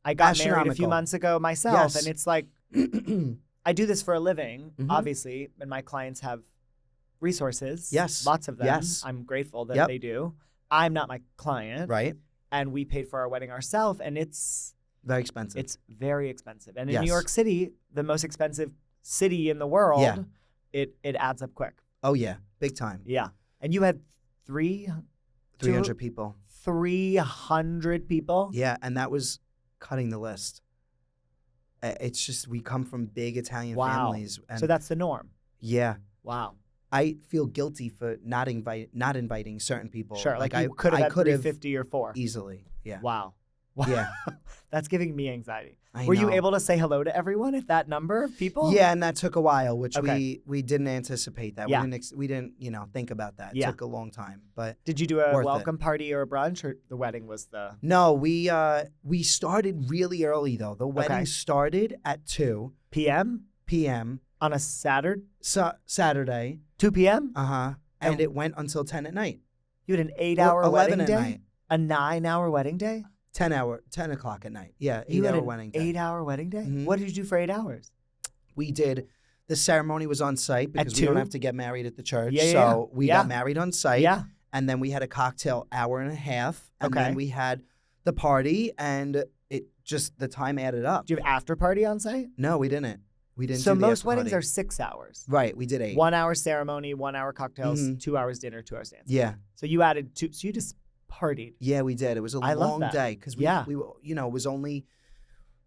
I got married a few Astronomical. months ago myself, Yes. and it's like, I do this for a living, obviously, and my clients have resources. Yes. Lots of them. Yes. I'm grateful that they do. I'm not my client. Right. And we paid for our wedding ourselves, and it's Very expensive. It's very expensive. And in Yes. New York City, the most expensive city in the world, it adds up quick. Oh, yeah. Big time. Yeah. And you had 300 people. 300 people? Yeah, and that was cutting the list. It's just, we come from big Italian families. And so that's the norm. Yeah. Wow. I feel guilty for not inviting certain people. Sure. Like you could have had 350 or 4. Easily. Yeah. Wow. Wow. Yeah. That's giving me anxiety. I Were you know. able to say hello to everyone at that number of people? Yeah, and that took a while, which Okay. we didn't anticipate that. Yeah. We didn't think about that. It Yeah. took a long time, but Did you do a Worth it. welcome party or a brunch, or the wedding was the... no, we started really early though. The wedding Okay. started at 2 p.m. p.m. on a Saturday? Saturday. 2 p.m.? And And- it went until 10 at night. You had an 8-hour 11 wedding at day? night. A 9-hour wedding day? 10 o'clock at night. Yeah, You had 8-hour an wedding day. 8-hour wedding day? Mhm. What did you do for 8 hours? We did. The ceremony was on site because we don't 2? have to get married at the church. Yeah, yeah, so yeah. we Yeah. got married on site. Yeah. And then we had a cocktail hour and a half. And Okay. then we had the party, and it just, the time added up. Do you have after party on site? No, we didn't. We didn't So do the most after weddings party. are 6 hours. Right, we did 8. 1 hour ceremony, 1 hour cocktails, Mhm. 2 hours dinner, 2 hours dance. Yeah. So you added 2. So you just partied. Yeah, we did. It was a I love long that. day because Yeah. we were, it was only,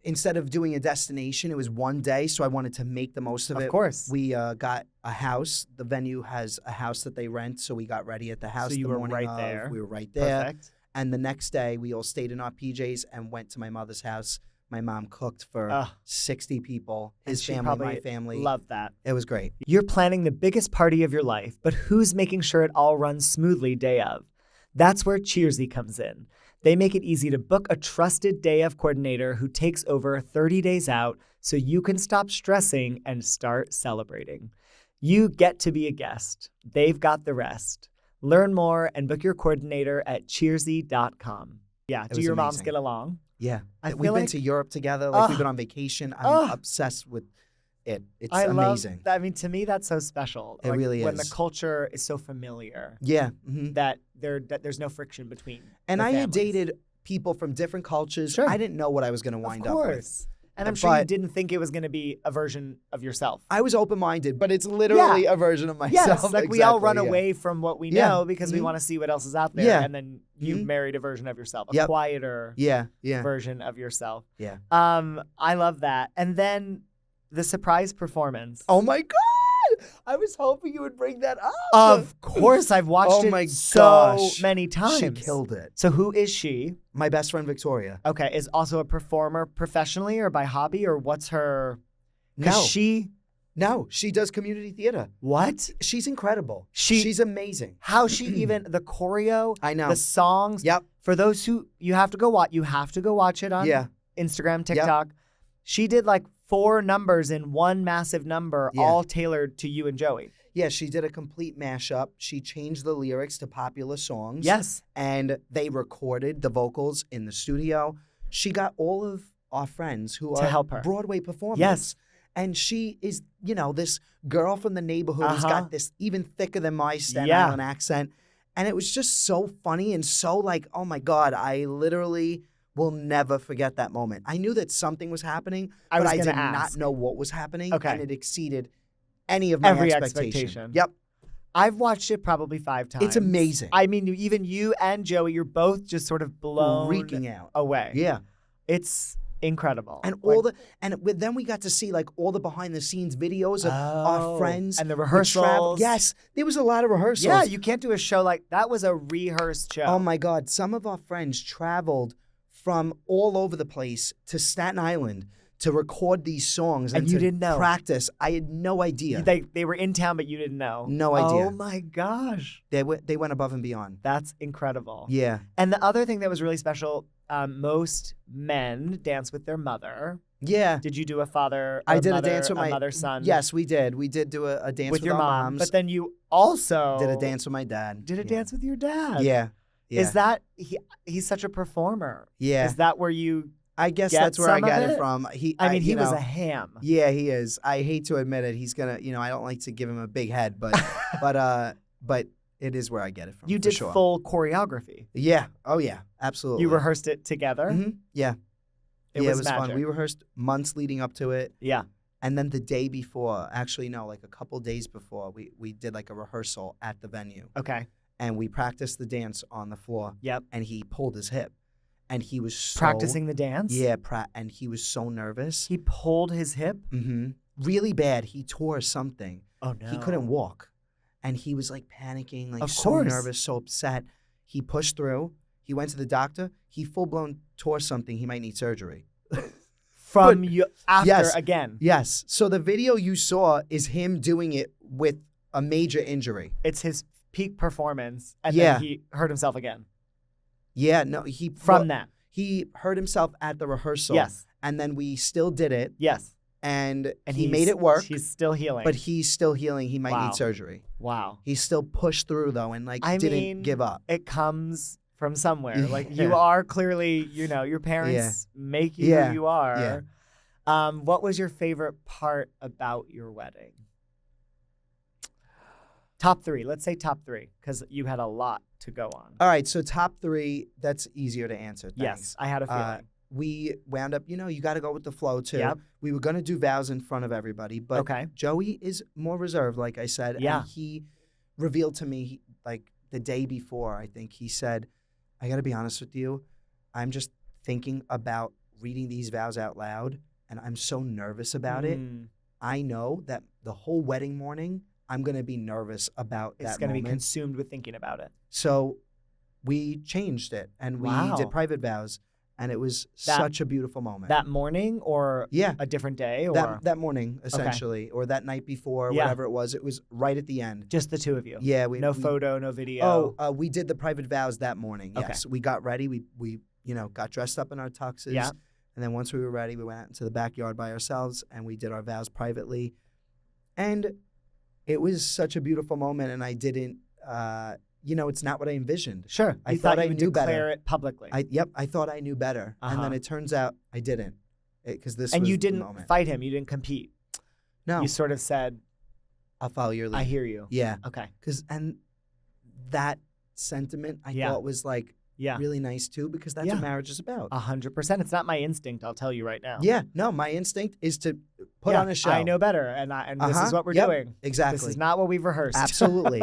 instead of doing a destination, it was one day. So I wanted to make the most of it. Of course. We got a house. The venue has a house that they rent. So we got ready at the house. So you the were morning right of. there. We were right there. Perfect. And the next day, we all stayed in our PJs and went to my mother's house. My mom cooked for Ugh. 60 people. And His she family, probably my family. Love that. It was great. You're planning the biggest party of your life, but who's making sure it all runs smoothly day of? That's where Cheersy comes in. They make it easy to book a trusted day of coordinator who takes over 30 days out so you can stop stressing and start celebrating. You get to be a guest. They've got the rest. Learn more and book your coordinator at cheersy.com. Yeah, do was your moms amazing. get along? Yeah. I We've feel been like- to Europe together. Like, we've Ugh. been on vacation. I'm Ugh. obsessed with it. It's I amazing. love that. I mean, to me, that's so special. It really when the is. culture is so familiar Yeah. Mhm. that there's no friction between. And the I had families. dated people from different cultures. Sure. I didn't know what I was going to wind Of up with. course. And I'm sure you But- didn't think it was going to be a version of yourself. I was open-minded, but it's literally a version of myself. Yes, like we all Exactly, run yeah. away from what we Yeah. know because we Mhm. want to see what else is out there. Yeah. And then you Mhm. married a version of yourself, a Yep. quieter Yeah. version of yourself. Yeah. I love that. And then the surprise performance. Oh my God. I was hoping you would bring that up. Of course, I've watched Oh it my so gosh. many times. She killed it. So who is she? My best friend, Victoria. Okay, is also a performer professionally or by hobby, or what's her? No. She She does community theater. what? She's incredible. She's She's amazing. How she even the choreo, I know. the songs. Yep. For those who you have to go watch it on Yeah. Instagram, TikTok. She did like 4 numbers in one massive number, Yeah. all tailored to you and Joey. Yeah, she did a complete mashup. She changed the lyrics to popular songs. Yes. And they recorded the vocals in the studio. She got all of our friends who To are help her. Broadway performers. Yes. And she is, this girl from the neighborhood who's Uh-huh. got this even thicker than my Staten Yeah. Island accent. And it was just so funny and so like, oh my God, I literally will never forget that moment. I knew that something was happening, I but was I gonna did ask. not know what was happening. Okay. And it exceeded any of my Every expectation. expectation. Yep. I've watched it probably 5 times. It's amazing. I mean, even you and Joey, you're both just sort of blown Freaking out. away. Yeah. It's incredible. And then we got to see like all the behind the scenes videos of Oh, our friends and the who traveled. rehearsals. Yes, there was a lot of rehearsals. Yeah, you can't do a show like that. Was a rehearsed show. Oh my God, some of our friends traveled from all over the place to Staten Island to record these songs And and you to didn't know. practice. I had no idea. They were in town, but you didn't know. No idea. Oh my gosh, They went above and beyond. that's incredible. Yeah. And the other thing that was really special, most men dance with their mother. Yeah. Did you do a father? I a did mother, a dance with my mother-son. Yes, we did. We did do a dance with your our mom. moms. But then you also did a dance with my dad. Did a Yeah. dance with your dad. Yeah. Yeah. Is that he's such a performer? Yeah. Is that where you? I guess get that's where I some of got it? it from. I mean, he you was know, a ham. Yeah, he is. I hate to admit it. He's gonna, I don't like to give him a big head, but but it is where I get it from. You for did sure. full choreography. Yeah. Oh yeah. Absolutely. You rehearsed it together. Mhm. Yeah. It yeah, was it was fun. magic. We rehearsed months leading up to it, Yeah. and then the day before, actually no, like a couple days before, we did like a rehearsal at the venue, Okay. and we practiced the dance on the floor. Yep. And he pulled his hip, and he was so, Practicing the dance. Yeah, and he was so nervous. He pulled his hip. Really bad. He tore something. Oh no. He couldn't walk, and he was like panicking, like Of so course. nervous, so upset. He pushed through. He went to the doctor. He full-blown tore something. He might need surgery. From you after yes, again. Yes. So the video you saw is him doing it with a major injury. It's his peak performance, and Yeah. then he hurt himself again. Yeah, no, That. He hurt himself at the rehearsal. Yes. And then we still did it. Yes. And he made it work. He's still healing. But he's still healing. He might Wow. need surgery. Wow. He still pushed through though and didn't give up. It comes from somewhere. Like Yeah. you are clearly, your parents make you who you are. Yeah. What was your favorite part about your wedding? Top 3. Let's say top 3 because you had a lot to go on. All right, so top 3, that's easier to answer. Thanks. Yes, I had a feeling. We wound up, you got to go with the flow too. Yep. We were going to do vows in front of everybody, but Okay. Joey is more reserved, like I said. Yeah. And he revealed to me, the day before, I think, he said, I got to be honest with you. I'm just thinking about reading these vows out loud, and I'm so nervous about it. I know that the whole wedding morning, I'm going to be nervous about that It's going to be moment. consumed with thinking about it. So we changed it, and we Wow. did private vows, and it was such a beautiful moment. That morning or Yeah. a different day? Or That morning, essentially, or that night before, Yeah. whatever it was. It was right at the end. just the two of you? Yeah, No photo, no video? We did the private vows that morning. Okay. Yes, we got ready. We got dressed up in our tuxes. Yeah. And then once we were ready, we went out into the backyard by ourselves, and we did our vows privately. And it was such a beautiful moment, and I didn't, it's not what I envisioned. Sure. I You thought thought I you would knew better. declare it publicly. I thought I knew better, and then Uh-huh. it turns out I didn't, because this and was you the didn't moment. fight him. You didn't compete. No, You sort of said, I'll follow your lead. I hear you. Yeah, Okay. and that sentiment I Yeah. thought was Yeah. really nice too, because that's Yeah. what marriage is about. 100%. It's not my instinct, I'll tell you right now. Yeah, no, my instinct is to put Yeah, on a show. I know better, and this Uh-huh. is what we're Yep, doing. exactly. This is not what we've rehearsed. Absolutely.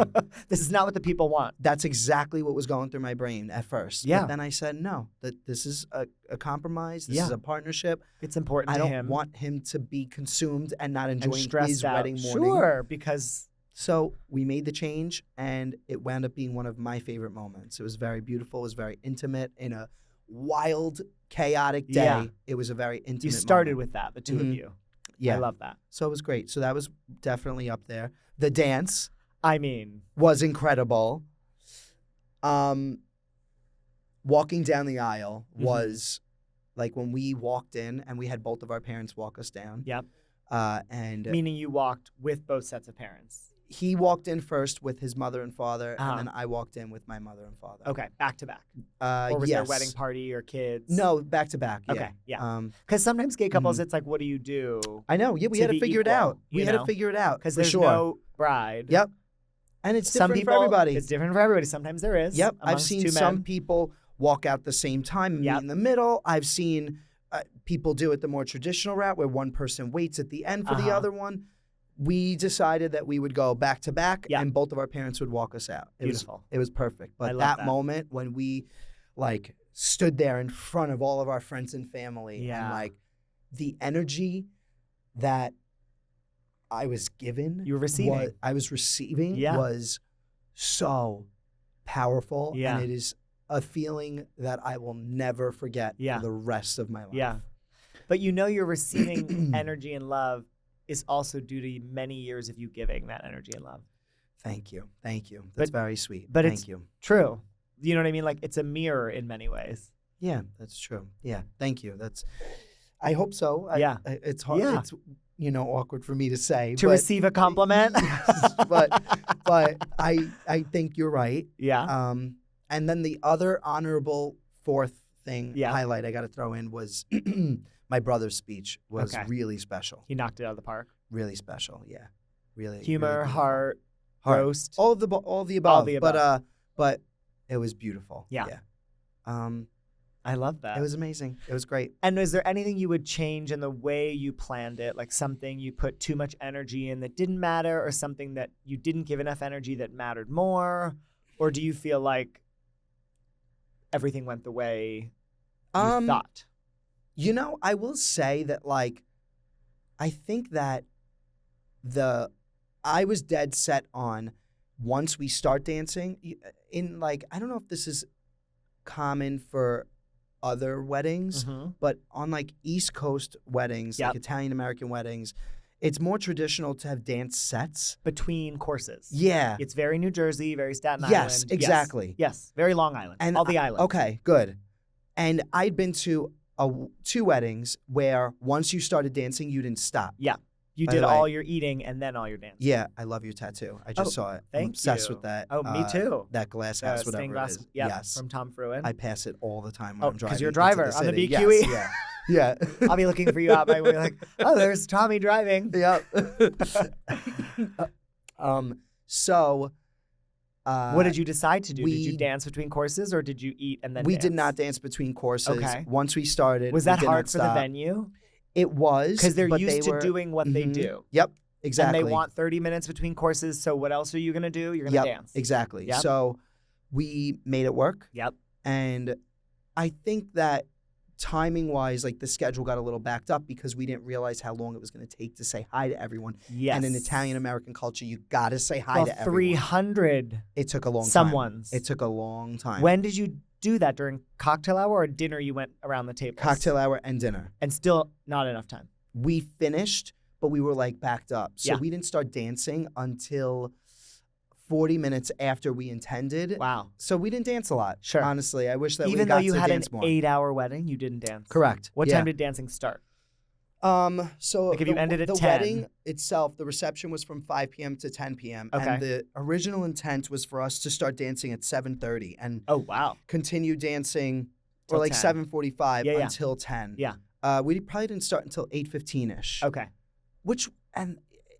This is not what the people want. That's exactly what was going through my brain at first. Yeah. But then I said, no, that this is a compromise. This Yeah. is a partnership. It's important I to don't him want him to be consumed and not and enjoying stressed his out. wedding morning. Sure, because So we made the change, and it wound up being one of my favorite moments. It was very beautiful. It was very intimate in a wild, chaotic day. Yeah. It was a very intimate you started moment. with that, the two of Mhm. you. Yeah. I love that. So it was great. So that was definitely up there. The dance I mean, was incredible. Walking down the aisle Mhm. was like when we walked in, and we had both of our parents walk us down. yep. And Meaning you walked with both sets of parents. he walked in first with his mother and father, Uh-huh. and then I walked in with my mother and father. Okay, back to back. Or was yes. there a wedding party or kids? No, back to back. Yeah. Okay, yeah. Um, Because sometimes gay couples, it's like, what do you do? I know. Yeah, we To had to be figure it equal, out. We you had know? to figure it out Because for there's sure. no bride. Yep. And it's Some different people, for everybody. It's different for everybody. Sometimes there is. Yep. I've amongst seen two some men. people walk out the same time and Yep. meet in the middle. I've seen people do it the more traditional route where one person waits at the end for the Uh-huh. other one. We decided that we would go back to back, Yeah. and both of our parents would walk us out. Beautiful. It was perfect. I But love that that. moment when we stood there in front of all of our friends and family, Yeah. and the energy that I was given, You were receiving. I was receiving Yeah. was so powerful, Yeah. and it is a feeling that I will never forget Yeah. for the rest of my life. Yeah. But you're receiving energy and love is also due to many years of you giving that energy and love. Thank you. Thank you. That's very sweet. but Thank it's- you. True. You know what I mean? Like it's a mirror in many ways. Yeah, that's true. Yeah. Thank you. I hope so. Yeah. It's hard. Yeah. It's, awkward for me to say. To but, receive a compliment. Yes, but I think you're right. Yeah. And then the other honorable fourth Yeah. highlight I got to throw in was my brother's speech was Okay. really special. He knocked it out of the park. Really special. Yeah. Really. Humor, really beautiful. heart, Heart. roast. All of the above. the above. But it was beautiful. Yeah. Yeah. I love that. It was amazing. It was great. And is there anything you would change in the way you planned it? Like something you put too much energy in that didn't matter, or something that you didn't give enough energy that mattered more? Or do you feel like everything went the way you thought? I will say that I think that I was dead set on once we start dancing I don't know if this is common for other weddings, but on like East Coast weddings, like Italian American weddings, it's more traditional to have dance sets between courses. Yeah. It's very New Jersey, very Staten Island. Yes, exactly. Yes, very Long Island. And all the islands. Okay, good. And I'd been to 2 weddings where once you started dancing, you didn't stop. Yeah. You did all your eating and then all your dancing. Yeah, I love your tattoo. I just saw it. I'm obsessed with that. Oh, me too. That glass house, whatever glass, it is. Yep, yes. From Tom Fruin. I pass it all the time when I'm driving. Because you're a driver on the BQE. Yes, yeah. I'll be looking for you out my way like, oh, there's Tommy driving. Yep. So... what did you decide to do? Did you dance between courses or did you eat and then We dance? did not dance between courses. Okay. Once we started, was that hard for the venue? It was. Because they're used to doing what they do. Yep, exactly. And they want 30 minutes between courses, so what else are you going to do? You're going to dance. Exactly. Yep. So we made it work. Yep. And I think that timing-wise, like the schedule got a little backed up because we didn't realize how long it was going to take to say hi to everyone. Yes. And in Italian-American culture, you got to say hi to everyone. 300 It took a long someone's. time. It took a long time. When did you do that? During cocktail hour or dinner you went around the table? Cocktail hour and dinner. And still not enough time. We finished, but we were like backed up. So Yeah. we didn't start dancing until 40 minutes after we intended. Wow. So we didn't dance a lot. Sure. Honestly, I wish that we Even got though you to had an dance more. 8-hour wedding, you didn't dance. Correct. What Yeah. time did dancing start? So Like if you ended at the 10. wedding itself, the reception was from 5 p.m. to 10 p.m. Okay. And the original intent was for us to start dancing at 7:30 and Oh, wow. continue dancing or Till like 10. 7:45 Yeah, yeah. until 10. Yeah. We probably didn't start until 8:15ish. Okay.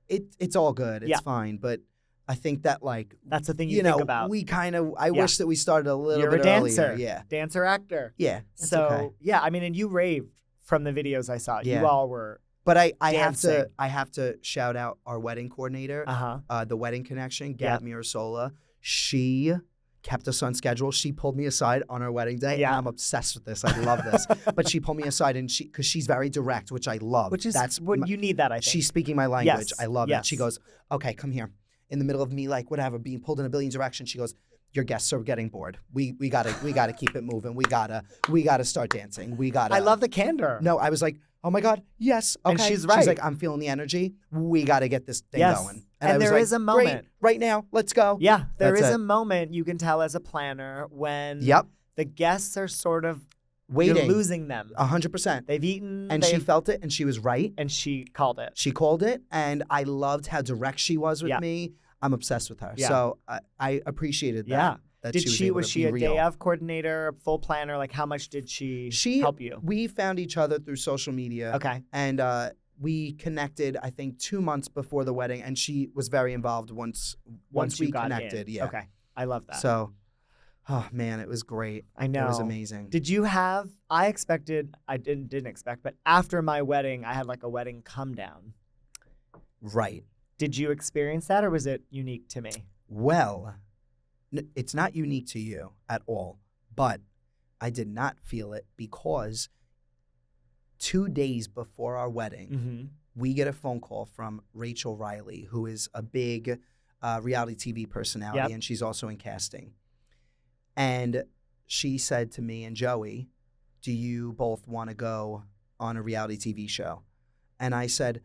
It's all good. It's Yeah. fine, but I think that like That's the thing you you think know, about. we kind of I Yeah. wish that we started a little You're bit a dancer. earlier. Yeah. Dancer, actor. Yeah. It's So, okay. yeah, I mean, and you raved from the videos I saw. Yeah. You all were, But I dancing. have to shout out our wedding coordinator, the Wedding Connection, Gab Mirasola. She kept us on schedule. She pulled me aside on our wedding day. Yeah. And I'm obsessed with this. I love this. But she pulled me aside and because she's very direct, which I love. which is, you need that, I think. She's speaking my language. Yes, I love yes. it. She goes, okay, come here. In the middle of me, like whatever, being pulled in a billion directions, she goes, your guests are getting bored. We gotta keep it moving. We gotta start dancing. I love the candor. No, I was like, oh my God, yes. Okay. And she's right. She's like, I'm feeling the energy. We gotta get this thing Yes. going. And I was there like, is a moment. Great, right now, let's go. Yeah, there is That's a it. moment you can tell as a planner when Yep. the guests are sort of Waiting. You're losing them. 100%. They've eaten. And she felt it and she was right. And she called it. She called it and I loved how direct she was with Yeah. me. I'm obsessed with her. Yeah. So I appreciated that. Yeah. That Did she was she able a to be day real. of coordinator, a full planner? Like how much did she help you? We found each other through social media. Okay. And we connected, I think, 2 months before the wedding, and she was very involved once you we got connected. in. Yeah. Okay. I love that. So, oh man, it was great. I know. It was amazing. Did you have? I didn't expect, but after my wedding, I had like a wedding come down. Right. Did you experience that, or was it unique to me? Well, it's not unique to you at all, but I did not feel it because 2 days before our wedding, we get a phone call from Rachel Riley, who is a big reality TV personality, and she's also in casting. And she said to me and Joey, do you both want to go on a reality TV show? And I said,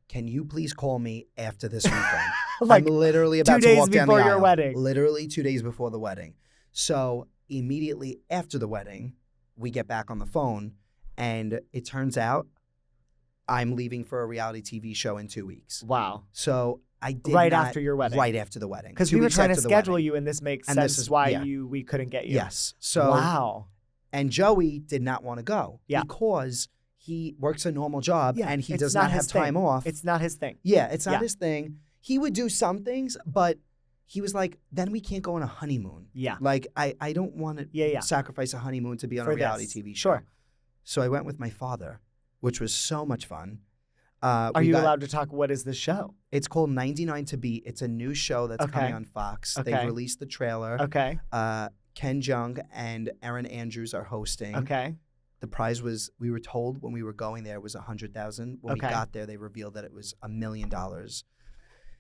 can you please call me after this weekend? Like I'm literally about to walk down the aisle. 2 days before your wedding. Literally 2 days before the wedding. So immediately after the wedding, we get back on the phone, and it turns out I'm leaving for a reality TV show in 2 weeks. Wow. So I did Right not- after your wedding. Right after the wedding. Because 2 we were weeks trying to after the schedule wedding. you, and this makes And sense this is- why yeah. we couldn't get you. Yes. So wow. And Joey did not want to go because he works a normal job and he does not have time off. It's not his thing. Yeah, it's not his thing. He would do some things, but he was like, then we can't go on a honeymoon. Yeah. Like, I don't want to sacrifice a honeymoon to be on For a reality this. TV show. Sure. So I went with my father, which was so much fun. Are you allowed to talk? What is the show? It's called 99 to Beat. It's a new show that's coming on Fox. Okay. They've released the trailer. Okay. Ken Jeong and Erin Andrews are hosting. Okay. The prize was, we were told when we were going there, was $100,000. When we got there, they revealed that it was $1 million. $1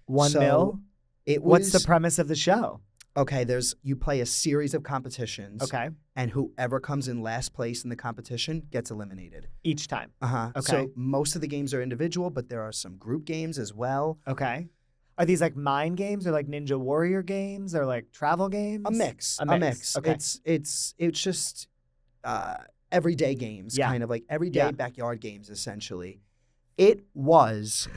million? It was, What's the premise of the show? Okay, you play a series of competitions. Okay. and whoever comes in last place in the competition gets eliminated. Each time. Okay. So most of the games are individual, but there are some group games as well. Okay. Are these like mind games or like Ninja Warrior games or like travel games? A mix. Okay. It's just everyday games, kind of like everyday backyard games, essentially. It was.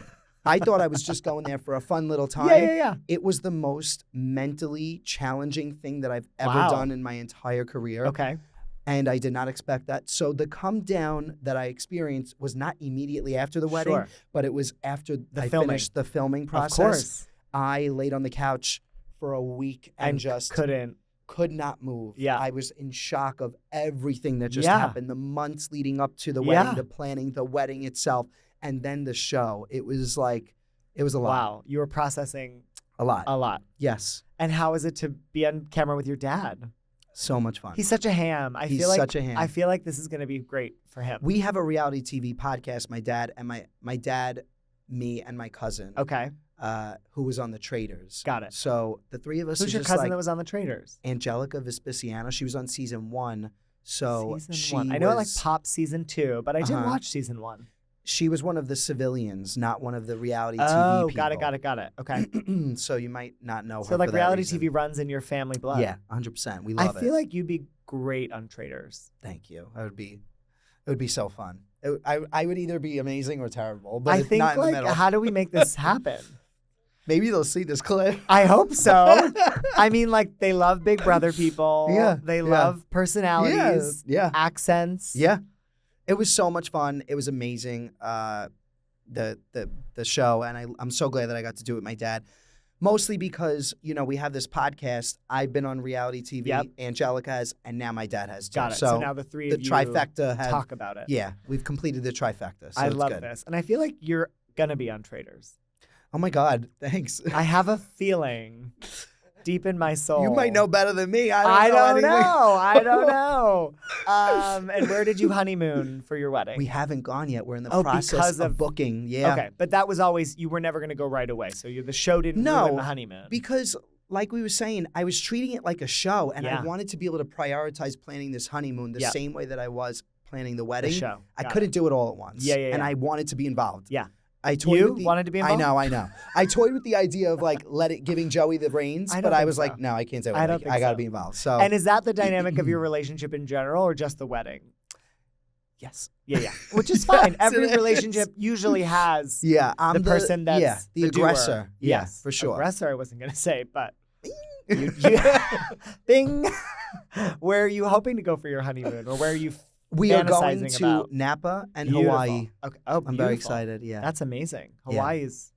I thought I was just going there for a fun little time. Yeah. It was the most mentally challenging thing that I've ever done in my entire career. Okay. And I did not expect that. So the come down that I experienced was not immediately after the wedding, but it was after I finished the filming process. Of course. I laid on the couch for a week and just could not move. Yeah. I was in shock of everything that just happened. The months leading up to the wedding, the planning, the wedding itself, and then the show. It was a lot. Wow. You were processing a lot. A lot. Yes. And how is it to be on camera with your dad? So much fun. He's such a ham. I feel like this is going to be great for him. We have a reality TV podcast, my dad, me, and my cousin. Okay. Who was on The Traitors. Got it. So the three of us. Who's your cousin that was on The Traitors? Angelica Vespiciano. She was on season 1. So season 1. I know it like popped season 2, but I didn't watch season 1. She was one of the civilians, not one of the reality TV people. Got it. Okay. So you might not know her. So like for that reality reason. TV runs in your family blood. Yeah, 100%. We love it. I feel like you'd be great on Traitors. Thank you. It would be so fun. I would either be amazing or terrible, but I think not in the middle. How do we make this happen? Maybe they'll see this clip. I hope so. I mean, like, they love Big Brother people. Yeah. They love personalities. Yeah. Accents. Yeah. It was so much fun. It was amazing, the show, and I'm so glad that I got to do it with my dad. Mostly because, we have this podcast. I've been on reality TV. Yep. Angelica has, and now my dad has too. Got it. So now the three of you trifecta talk about it. Yeah, we've completed the trifecta. So I it's love good. this. And I feel like you're going to be on Traitors. Oh, my God. Thanks. I have a feeling deep in my soul. You might know better than me. I don't know. And where did you honeymoon for your wedding? We haven't gone yet. We're in the process of booking. Yeah. Okay, but that was always, you were never going to go right away. So the show didn't ruin the honeymoon. Because like we were saying, I was treating it like a show, and I wanted to be able to prioritize planning this honeymoon the same way that I was planning the wedding. The show. I couldn't do it all at once. And I wanted to be involved. Yeah. I toyed wanted to be involved? I know. I toyed with the idea of like giving Joey the reins, but I was like, no, I can't do it. I got to be involved. So. And is that the dynamic of your relationship in general, or just the wedding? Yes. Yeah. Which is fine. Every relationship usually has the person that's the aggressor. Doer. Yes, for sure. Aggressor, I wasn't going to say, but bing. Where are you hoping to go for your honeymoon, or where are you? We are going to Napa and Hawaii. Okay. Oh, I'm very excited. Yeah. That's amazing. Hawaii's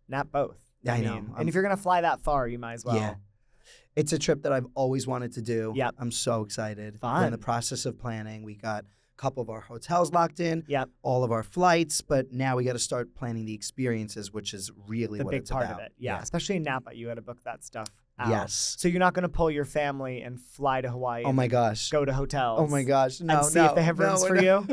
not both. I know. And if you're going to fly that far, you might as well. Yeah. It's a trip that I've always wanted to do. Yep. I'm so excited. Fun. We're in the process of planning. We got a couple of our hotels locked in. Yep. All of our flights, but now we got to start planning the experiences, which is really what it's about. The big part of it. Yeah. Especially in Napa, you got to book that stuff out. Yes. So you're not going to pull your family and fly to Hawaii. Oh my gosh. Go to hotels. Oh my gosh. No. And see if they have rooms for you.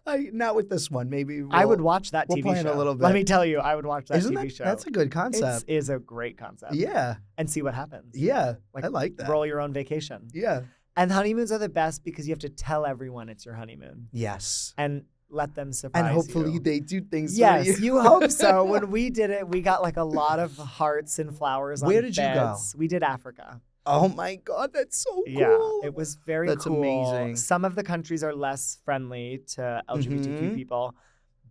Not with this one. Maybe I would watch that TV plan show. A little bit. Let me tell you, I would watch that TV show. That's a good concept. It is a great concept. Yeah. And see what happens. Yeah. I like that. Roll your own vacation. Yeah. And honeymoons are the best because you have to tell everyone it's your honeymoon. Yes. And let them surprise you. And hopefully they do things for you. you. You hope so. When we did it, we got like a lot of hearts and flowers on Where did beds. you go? We did Africa. Oh my God, that's so cool. Yeah, it was very cool. That's amazing. Some of the countries are less friendly to LGBTQ people,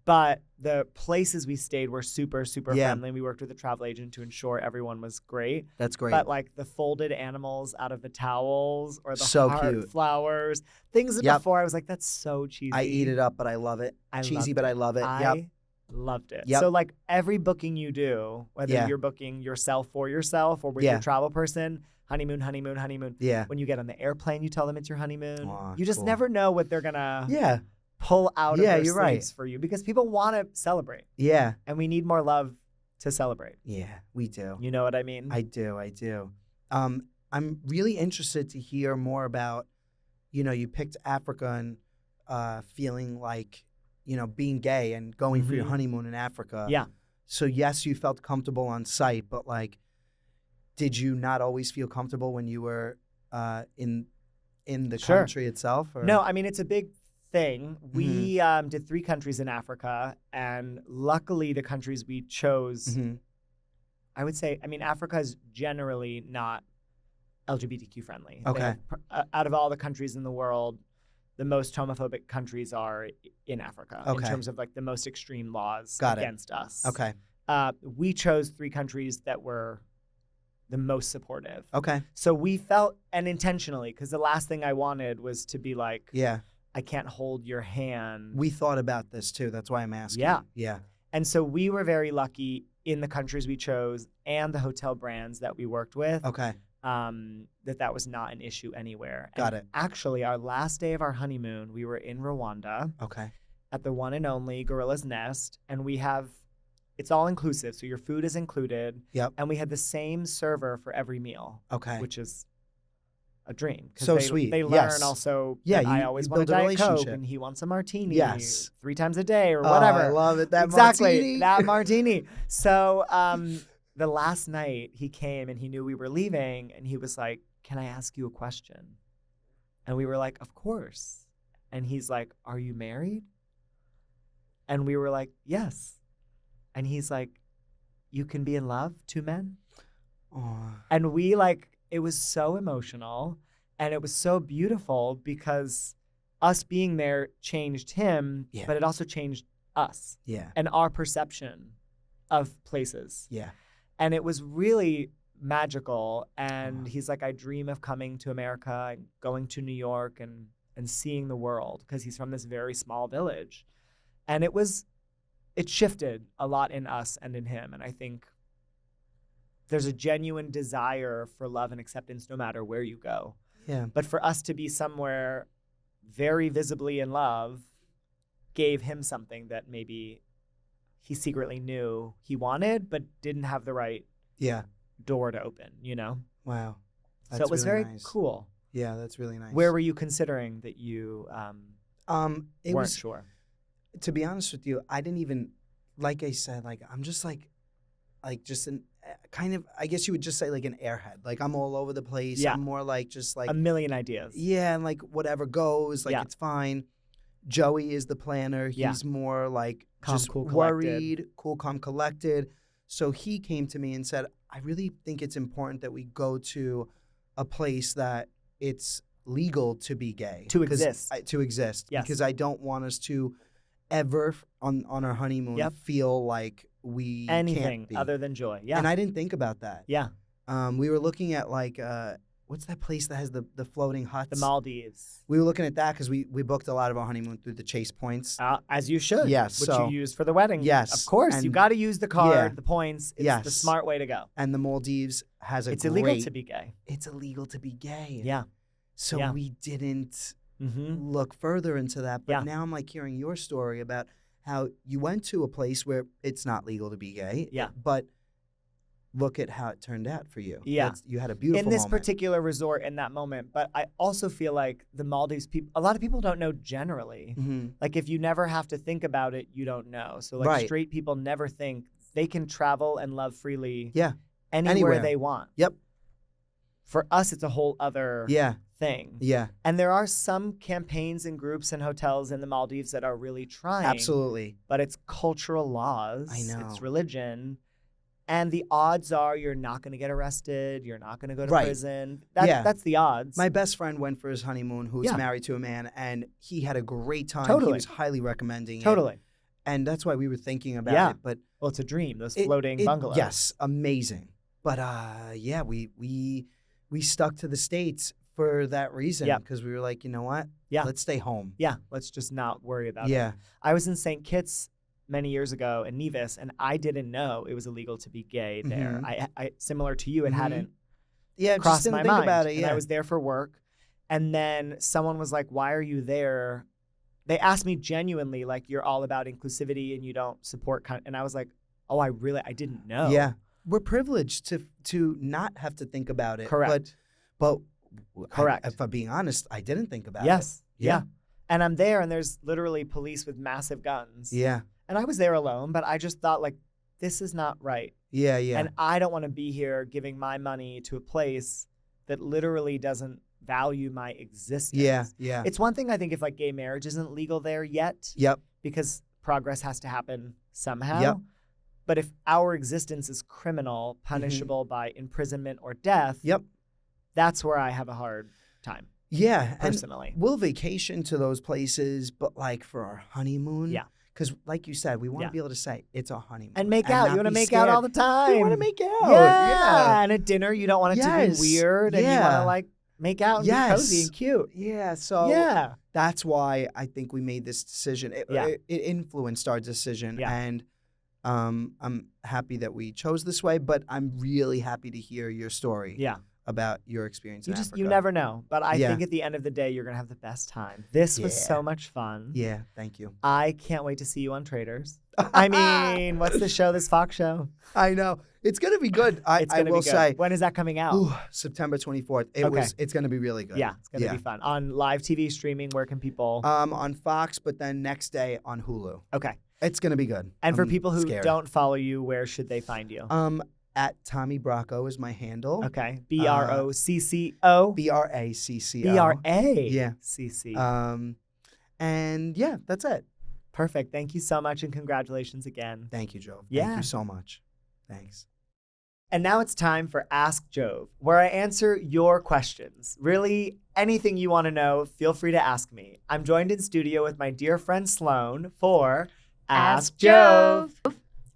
but the places we stayed were super, super friendly. We worked with a travel agent to ensure everyone was great. That's great. But like the folded animals out of the towels or the heart cute. Flowers, things that before I was like, that's so cheesy. I eat it up, but I love it. Cheesy, but I love it. I loved it. Yep. So like every booking you do, whether you're booking yourself for yourself or with your travel person, honeymoon. Yeah. When you get on the airplane, you tell them it's your honeymoon. Oh, you just never know what they're gonna pull out of their sleeves for you because people want to celebrate. Yeah. And we need more love to celebrate. Yeah, we do. You know what I mean? I do. I'm really interested to hear more about, you picked Africa and feeling like, being gay and going for your honeymoon in Africa. Yeah. So yes, you felt comfortable on site, but like, did you not always feel comfortable when you were in in the Sure. country itself? Or? No, I mean, it's a big thing. We did 3 countries in Africa, and luckily the countries we chose, I would say, I mean, Africa is generally not LGBTQ friendly. Okay. Out of all the countries in the world, the most homophobic countries are in Africa in terms of like the most extreme laws against us. Okay. We chose 3 countries that were the most supportive. Okay. So we felt, and intentionally, because the last thing I wanted was to be like, Yeah. I can't hold your hand. We thought about this too. That's why I'm asking. Yeah. Yeah. And so we were very lucky in the countries we chose and the hotel brands that we worked with. Okay. That was not an issue anywhere. Got it. Actually, our last day of our honeymoon, we were in Rwanda Okay. at the one and only Gorilla's Nest, and it's all inclusive, so your food is included. Yep. And we had the same server for every meal. Okay. Which is a dream. So sweet. They learn Yes. also Yeah, that I always you want a build a Diet Coke relationship. and he wants a martini Yes. 3 times a day or Oh, whatever. I love it. That exactly, martini. that martini. So the last night he came and he knew we were leaving and he was like, can I ask you a question? And we were like, of course. And he's like, are you married? And we were like, yes. And he's like, you can be in love, 2 men? Aw. And it was so emotional and it was so beautiful because us being there changed him, Yeah. but it also changed us Yeah. and our perception of places. Yeah. And it was really magical. And he's like, I dream of coming to America and going to New York and seeing the world because he's from this very small village. And it shifted a lot in us and in him. And I think there's a genuine desire for love and acceptance no matter where you go. Yeah. But for us to be somewhere very visibly in love gave him something that maybe he secretly knew he wanted, but didn't have the right Yeah. door to open, you know? Wow. So it was really very nice. cool. Yeah, that's really nice. Where were you considering that you it weren't was, sure? to be honest with you, I didn't even, like I said, like I'm just like just an kind of, I guess you would just say like an airhead. Like I'm all over the place. Yeah. I'm more like just like A million ideas. yeah, and like whatever goes, like Yeah. it's fine. Joey is the planner. He's Yeah. more like Calm, just cool, collected. worried, cool, calm, collected. So he came to me and said, I really think it's important that we go to a place that it's legal to be gay. To 'Cause exist. to exist. Yes. Because I don't want us to ever on our honeymoon Yep. feel like we Anything can't be. other than joy. Yeah. And I didn't think about that. Yeah. We were looking at like what's that place that has the floating huts? The Maldives. We were looking at that because we booked a lot of our honeymoon through the Chase points. As you should. Yes, Which so- you used for the wedding. Yes, Of course. You and- got to use the card, yeah. the points. It's the Yes. smart way to go. And the Maldives has a It's great... illegal to be gay. It's illegal to be gay. Yeah. So Yeah. we didn't Mm-hmm. look further into that. But Yeah. now I'm like hearing your story about how you went to a place where it's not legal to be gay. Yeah. But look at how it turned out for you. Yeah. You had a beautiful In this moment. particular resort in that moment. But I also feel like the Maldives people, a lot of people don't know generally. Mhm. Like if you never have to think about it, you don't know. So like Right. straight people never think they can travel and love freely Yeah. anywhere Anywhere. they want. Yep. For us, it's a whole other Yeah. thing. Yeah. And there are some campaigns and groups and hotels in the Maldives that are really trying. Absolutely. But it's cultural laws. I know. It's religion. And the odds are you're not going to get arrested. You're not going to go to Right. prison. Yeah. That's the odds. My best friend went for his honeymoon, who was Yeah. married to a man, and he had a great time. Totally. He was highly recommending it. Totally. And that's why we were thinking about Yeah. it. But Well, it's a dream, those it- floating it- bungalows. Yes, amazing. But yeah, we stuck to the States for that reason. Yeah. Because we were like, you know what? Yeah. Let's stay home. Yeah, let's just not worry about it. Yeah. I was in St. Kitts many years ago in Nevis, and I didn't know it was illegal to be gay there. Mhm. I similar to you, it Mhm. hadn't Yeah, just crossed didn't my think mind. about it. And Yeah. I was there for work. And then someone was like, why are you there? They asked me genuinely, like, you're all about inclusivity and you don't support and I was like, oh, I didn't know. Yeah. We're privileged to not have to think about it. Correct. But Correct. if I'm being honest, I didn't think about Yes. it. Yeah. And I'm there and there's literally police with massive guns. Yeah. And I was there alone, but I just thought, like, this is not right. Yeah. Yeah. And I don't want to be here giving my money to a place that literally doesn't value my existence. Yeah. It's one thing, I think, if like gay marriage isn't legal there yet. Yep. Because progress has to happen somehow. Yep. But if our existence is criminal, punishable by imprisonment or death, Yep. that's where I have a hard time. Yeah. Personally. And we'll vacation to those places, but like for our honeymoon. Yeah. Because like you said, we want to be able to say it's a honeymoon. And make out. You want to make out all the time. We want to make out. Yeah. And at dinner, you don't want it to be weird. And you want to like make out and be cozy and cute. Yeah. So that's why I think we made this decision. It influenced our decision. Yeah. And I'm happy that we chose this way, but I'm really happy to hear your story. Yeah. About your experience in Africa. You never know. But I think at the end of the day, you're going to have the best time. This was so much fun. Yeah, thank you. I can't wait to see you on Traders. I mean, what's the show, this Fox show? I know. It's going to be good. I will say. When is that coming out? September 24th. It's going to be be good. Yeah, it's going to be fun. On live TV streaming, where can people? On Fox, but then next day on Hulu. Okay. It's going to be good. And for people who don't follow you, where should they find you? At Tommy Bracco is my handle. Okay. BROCCO. BRACCO. BRA. Yeah. CC. And yeah, that's it. Perfect. Thank you so much and congratulations again. Thank you, Jove. Yeah. Thank you so much. Thanks. And now it's time for Ask Jove, where I answer your questions. Really, anything you want to know, feel free to ask me. I'm joined in studio with my dear friend Sloan for Ask Jove.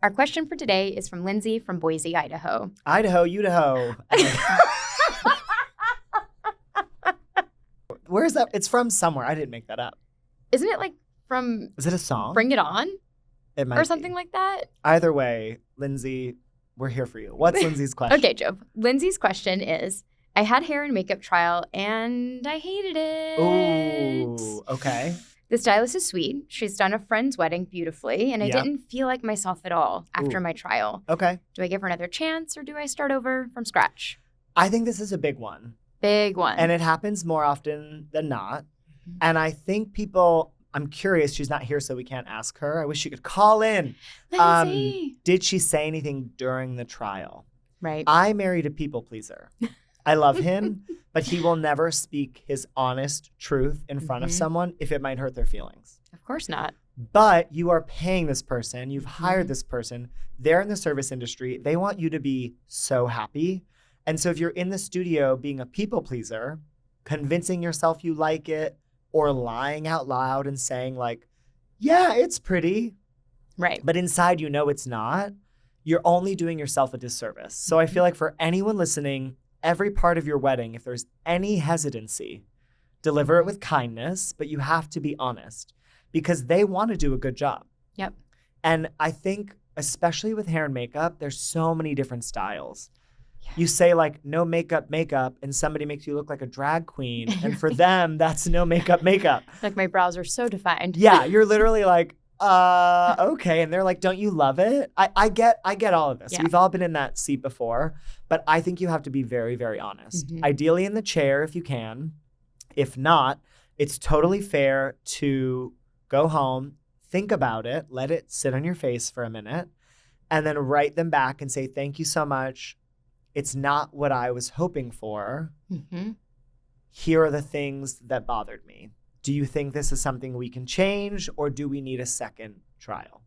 Our question for today is from Lindsay from Boise, Idaho. Idaho, Idaho. Where is that? It's from somewhere. I didn't make that up. Isn't it like from... Is it a song? Bring It On? It might Or something like that? Either way, Lindsay, we're here for you. What's Lindsay's question? Okay, Jove. Lindsay's question is, I had hair and makeup trial and I hated it. Ooh, okay. The stylist is sweet. She's done a friend's wedding beautifully, and I didn't feel like myself at all after my trial. Okay. Do I give her another chance, or do I start over from scratch? I think this is a big one. Big one. And it happens more often than not. Mm-hmm. And I think people, I'm curious, she's not here so we can't ask her. I wish she could call in. Lindsay. Did she say anything during the trial? Right. I married a people pleaser. I love him, but he will never speak his honest truth in front of someone if it might hurt their feelings. Of course not. But you are paying this person. You've hired this person. They're in the service industry. They want you to be so happy. And so if you're in the studio being a people pleaser, convincing yourself you like it, or lying out loud and saying like, yeah, it's pretty. Right. But inside you know it's not, you're only doing yourself a disservice. So I feel like for anyone listening, every part of your wedding, if there's any hesitancy, deliver it with kindness, but you have to be honest because they want to do a good job. Yep. And I think, especially with hair and makeup, there's so many different styles. Yeah. You say like no makeup, and somebody makes you look like a drag queen. And for them, that's no makeup. Like my brows are so defined. Yeah, you're literally like, okay. And they're like, don't you love it? I get all of this. Yeah. We've all been in that seat before, but I think you have to be very, very honest. Mm-hmm. Ideally in the chair if you can. If not, it's totally fair to go home, think about it, let it sit on your face for a minute, and then write them back and say, thank you so much. It's not what I was hoping for. Mm-hmm. Here are the things that bothered me. Do you think this is something we can change, or do we need a second trial?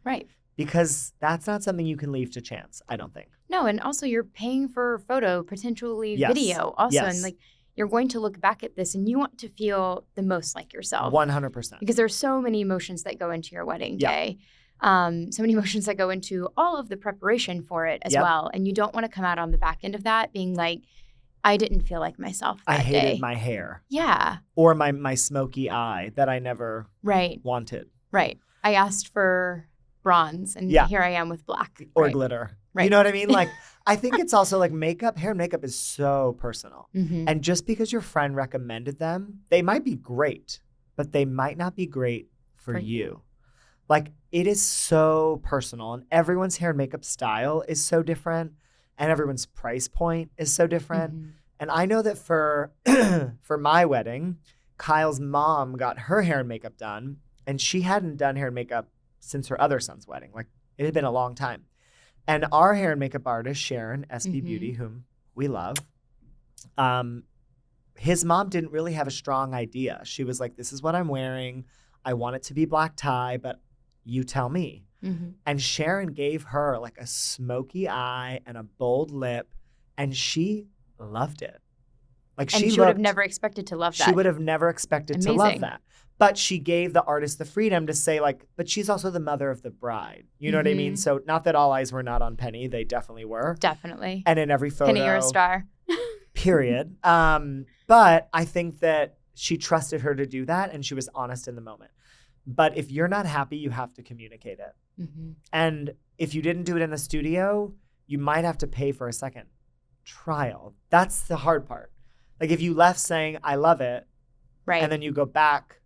Right. Because that's not something you can leave to chance, I don't think. No, and also you're paying for photo, potentially video also. Yes. And like you're going to look back at this and you want to feel the most like yourself. 100%. Because there's so many emotions that go into your wedding day. So many emotions that go into all of the preparation for it as well. And you don't want to come out on the back end of that being like, I didn't feel like myself that I hated day. my hair. Yeah. Or my smoky eye that I never wanted. Right. I asked for bronze and here I am with black. Or glitter. Right. You know what I mean? Like, I think it's also like hair and makeup is so personal. Mm-hmm. And just because your friend recommended them, they might be great, but they might not be great for you. Like, it is so personal, and everyone's hair and makeup style is so different, and everyone's price point is so different. Mm-hmm. And I know that for my wedding, Kyle's mom got her hair and makeup done, and she hadn't done hair and makeup since her other son's wedding. Like, it had been a long time. And our hair and makeup artist, Sharon, SB Beauty, whom we love, his mom didn't really have a strong idea. She was like, this is what I'm wearing. I want it to be black tie, but you tell me. Mm-hmm. And Sharon gave her like a smoky eye and a bold lip, and she loved it. Like And she would have never expected to love that. She would have never expected to love that. But she gave the artist the freedom to say, like, but she's also the mother of the bride. You know what I mean? So not that all eyes were not on Penny. They definitely were. Definitely. And in every photo. Penny, you're a star. Period. But I think that she trusted her to do that, and she was honest in the moment. But if you're not happy, you have to communicate it. Mm-hmm. And if you didn't do it in the studio, you might have to pay for a second trial. That's the hard part. Like if you left saying, I love it, right, and then you go back,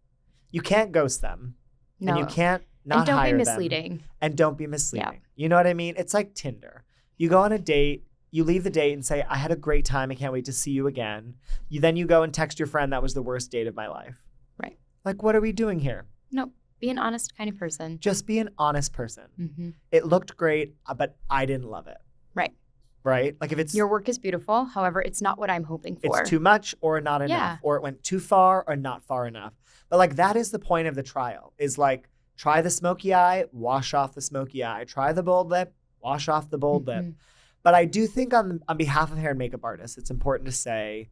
you can't ghost them. No. And you can't not hire them. And don't be misleading. And don't be misleading. Yeah. You know what I mean? It's like Tinder. You go on a date, you leave the date and say, I had a great time. I can't wait to see you again. Then you go and text your friend, that was the worst date of my life. Right. Like, what are we doing here? No, be an honest kind of person. Just be an honest person. Mm-hmm. It looked great, but I didn't love it. Right. Right? Like if it's... Your work is beautiful. However, it's not what I'm hoping for. It's too much or not enough. Yeah. Or it went too far or not far enough. But like that is the point of the trial, is like try the smoky eye, wash off the smoky eye. Try the bold lip, wash off the bold lip. But I do think on behalf of hair and makeup artists, it's important to say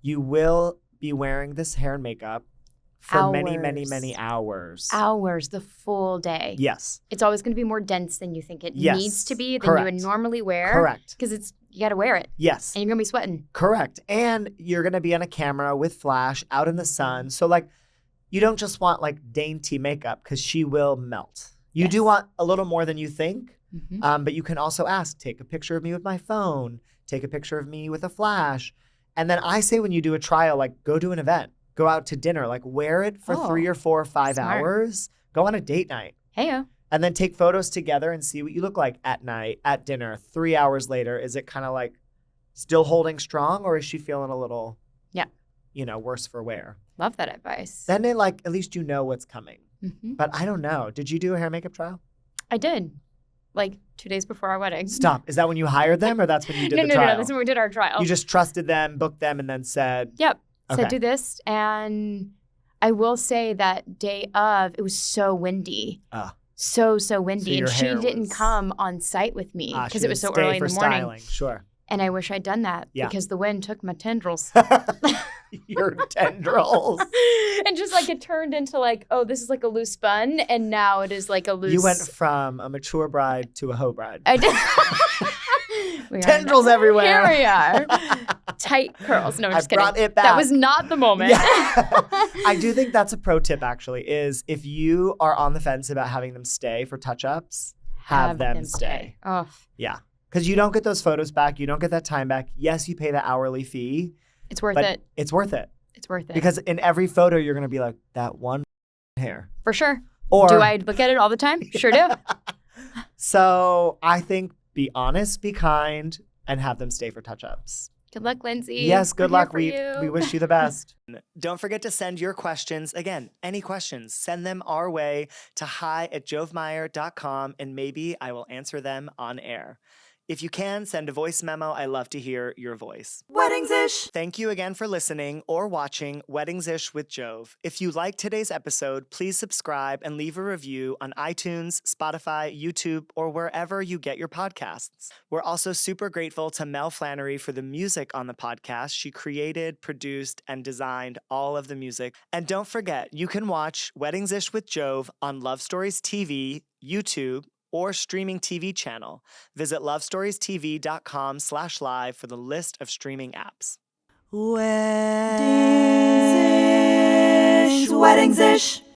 you will be wearing this hair and makeup for many, many, many hours. Hours, the full day. Yes. It's always going to be more dense than you think it needs to be, than Correct. you would normally wear. Correct. Because you got to wear it. Yes. And you're going to be sweating. Correct. And you're going to be on a camera with flash out in the sun. So like you don't just want like dainty makeup because she will melt. You do want a little more than you think. Mm-hmm. But you can also ask, take a picture of me with my phone, take a picture of me with a flash. And then I say when you do a trial, like go to an event, go out to dinner, like wear it for 3 or 4 or 5 hours, go on a date night. Hey-o. And then take photos together and see what you look like at night, at dinner, 3 hours later. Is it kind of like still holding strong, or is she feeling a little, worse for wear? Love that advice. Then it like, at least you know what's coming. Mm-hmm. But I don't know. Did you do a hair and makeup trial? I did. Like 2 days before our wedding. Stop. Is that when you hired them, or that's when you did the trial? No. That's when we did our trial. You just trusted them, booked them, and then said... Yep. Okay. Said do this. And I will say that day of, it was so windy. So windy. So and she didn't come on site with me because it was so early in the morning. Styling. Sure. And I wish I'd done that because the wind took my tendrils. Your tendrils. And just like it turned into like, oh, this is like a loose bun. And now it is like a loose. You went from a mature bride to a hoe bride. I did. Tendrils everywhere. Here we are. Tight curls. No, I'm just kidding. Brought it back. That was not the moment. Yeah. I do think that's a pro tip, actually, is if you are on the fence about having them stay for touch-ups, have them stay. Oh. Yeah. Because you don't get those photos back. You don't get that time back. Yes, you pay the hourly fee. It's worth it. It's worth it. It's worth it. Because in every photo, you're going to be like, that one hair. For sure. Or do I look at it all the time? Sure do. So I think be honest, be kind, and have them stay for touch-ups. Good luck, Lindsay. Yes, good luck. We you. wish you the best. Don't forget to send your questions. Again, any questions, send them our way to hi@jovemeyer.com, and maybe I will answer them on air. If you can, send a voice memo. I love to hear your voice. Weddings-ish. Thank you again for listening or watching Weddings-ish with Jove. If you liked today's episode, please subscribe and leave a review on iTunes, Spotify, YouTube, or wherever you get your podcasts. We're also super grateful to Mel Flannery for the music on the podcast. She created, produced, and designed all of the music. And don't forget, you can watch Weddings-ish with Jove on Love Stories TV, YouTube, or streaming TV channel. Visit lovestoriestv.com/live for the list of streaming apps. Weddings-ish.